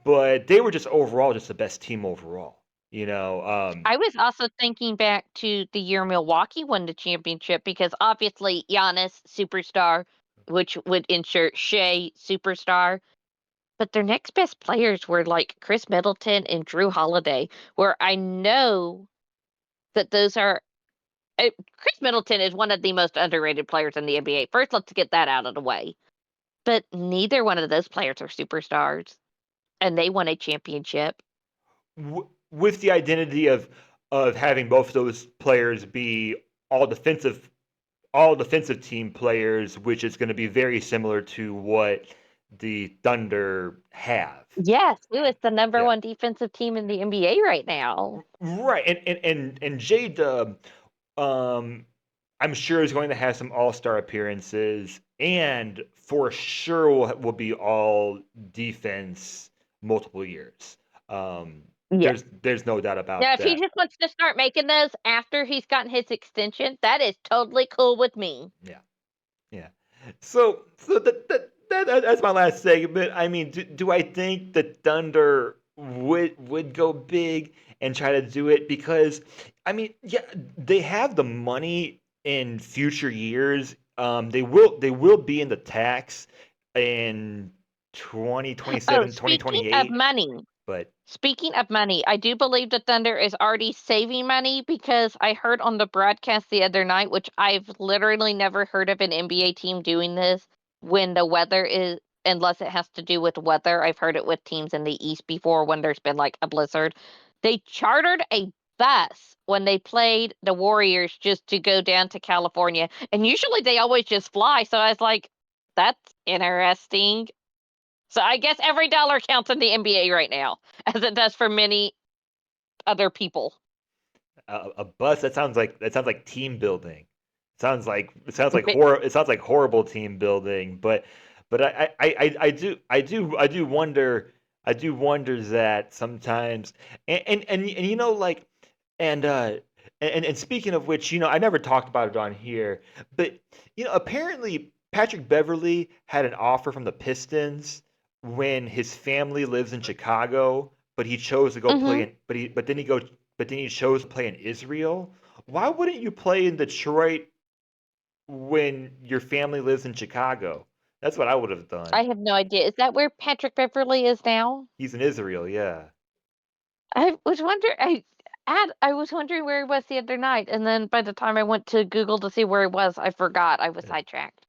Speaker 1: but they were just overall just the best team overall. You know,
Speaker 2: I was also thinking back to the year Milwaukee won the championship because obviously Giannis, superstar, which would ensure Shea, superstar. But their next best players were like Chris Middleton and Drew Holiday, where I know that those are. Chris Middleton is one of the most underrated players in the NBA. First, let's get that out of the way. But neither one of those players are superstars, and they won a championship.
Speaker 1: with the identity of having both of those players be all defensive all defensive team players, which is going to be very similar to what the Thunder have.
Speaker 2: Yes, who is the number
Speaker 1: Yeah.
Speaker 2: one defensive team in the NBA right now?
Speaker 1: Right. And J Dub, um, I'm sure is going to have some All Star appearances, and for sure will be all defense multiple years. Um,
Speaker 2: Yeah.
Speaker 1: there's no doubt
Speaker 2: Now,
Speaker 1: about
Speaker 2: if he
Speaker 1: that.
Speaker 2: just wants to start making those after he's gotten his extension, that is totally cool with me.
Speaker 1: Yeah. Yeah. So that's my last segment. I mean, do I think the Thunder would go big and try to do it? Because I mean, yeah, they have the money in future years. They will be in the tax in
Speaker 2: Oh,
Speaker 1: 2027, 2028. But
Speaker 2: speaking of money, I do believe the Thunder is already saving money because I heard on the broadcast the other night, which I've literally never heard of an NBA team doing this when the weather is, unless it has to do with weather. I've heard it with teams in the East before when there's been like a blizzard. They chartered a bus when they played the Warriors just to go down to California. And usually they always just fly. So I was like, that's interesting. So I guess every dollar counts in the NBA right now, as it does for many other people.
Speaker 1: a bus, that sounds like team building. It sounds like horrible team building. But I do wonder that sometimes. And like and and speaking of which, I never talked about it on here, but apparently Patrick Beverly had an offer from the Pistons when his family lives in Chicago, but he chose to go play
Speaker 2: Mhm.
Speaker 1: in but then he chose to play in Israel. Why wouldn't you play in Detroit when your family lives in Chicago? That's what I would have done.
Speaker 2: I have no idea. Is that where Patrick Beverly is now?
Speaker 1: He's in Israel, yeah.
Speaker 2: I was wondering where he was the other night, and then by the time I went to Google to see where he was, I forgot. I was
Speaker 1: Yeah,
Speaker 2: sidetracked.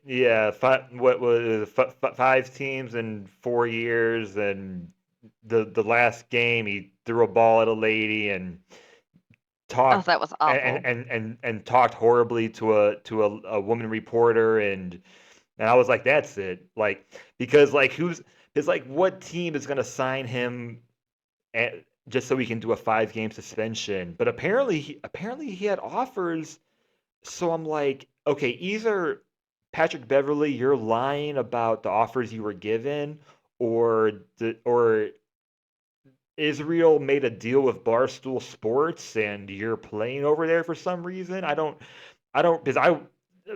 Speaker 1: yeah. What was it, 5 teams in 4 years, and the last game he threw a ball at a lady and
Speaker 2: Oh,
Speaker 1: talked
Speaker 2: that was awful.
Speaker 1: and talked horribly to a woman reporter, and I was like, that's it. Like, because like it's like, what team is gonna sign him just so he can do a 5 game suspension? But apparently he had offers. So I'm like, okay, either Patrick Beverly, you're lying about the offers you were given, or Israel made a deal with Barstool Sports and you're playing over there for some reason. I don't, because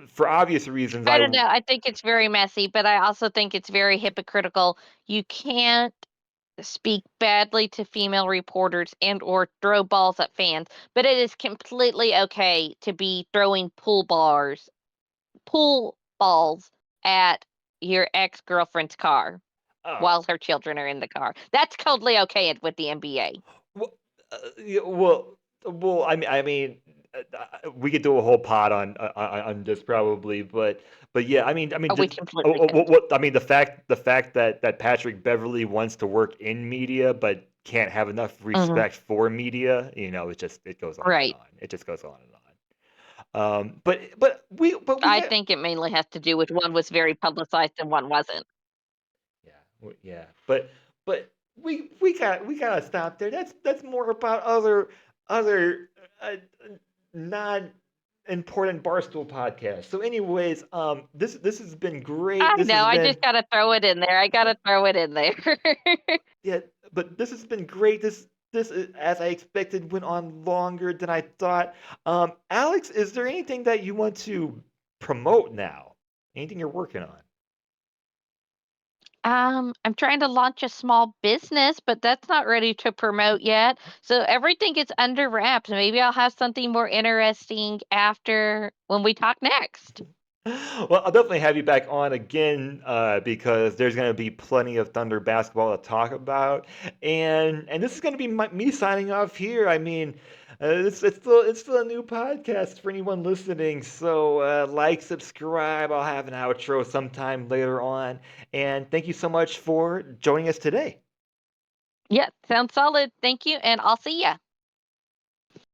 Speaker 1: for obvious reasons,
Speaker 2: I don't know. I think it's very messy, but I also think it's very hypocritical. You can't speak badly to female reporters and or throw balls at fans, but it is completely okay to be throwing pool balls at your ex-girlfriend's car
Speaker 1: oh,
Speaker 2: while her children are in the car. That's totally okay with the NBA.
Speaker 1: well, yeah, well, we could do a whole pod on this probably, but yeah,
Speaker 2: Oh, we
Speaker 1: just
Speaker 2: completely could.
Speaker 1: what I mean, the fact that Patrick Beverly wants to work in media but can't have enough
Speaker 2: Mhm.
Speaker 1: respect for media, it goes on and
Speaker 2: Right.
Speaker 1: on. It just goes on and on. But we
Speaker 2: I
Speaker 1: have
Speaker 2: think it mainly has to do with one was very publicized and one wasn't.
Speaker 1: yeah, yeah, but we gotta stop there. That's more about other uh, non important Barstool podcast. So, anyways, this has been great.
Speaker 2: I
Speaker 1: This
Speaker 2: know,
Speaker 1: has
Speaker 2: I
Speaker 1: been
Speaker 2: just gotta throw it in there. I gotta throw it in there.
Speaker 1: yeah, but this has been great. As I expected, went on longer than I thought. Alex, is there anything that you want to promote now? Anything you're working on?
Speaker 2: I'm trying to launch a small business, but that's not ready to promote yet. So everything is under wraps. Maybe I'll have something more interesting after when we talk next.
Speaker 1: Well, I'll definitely have you back on again because there's going to be plenty of Thunder basketball to talk about, and this is going to be me signing off here. I mean, it's still a new podcast for anyone listening. So like, subscribe. I'll have an outro sometime later on, and thank you so much for joining us today.
Speaker 2: Yeah, sounds solid. Thank you, and I'll see ya.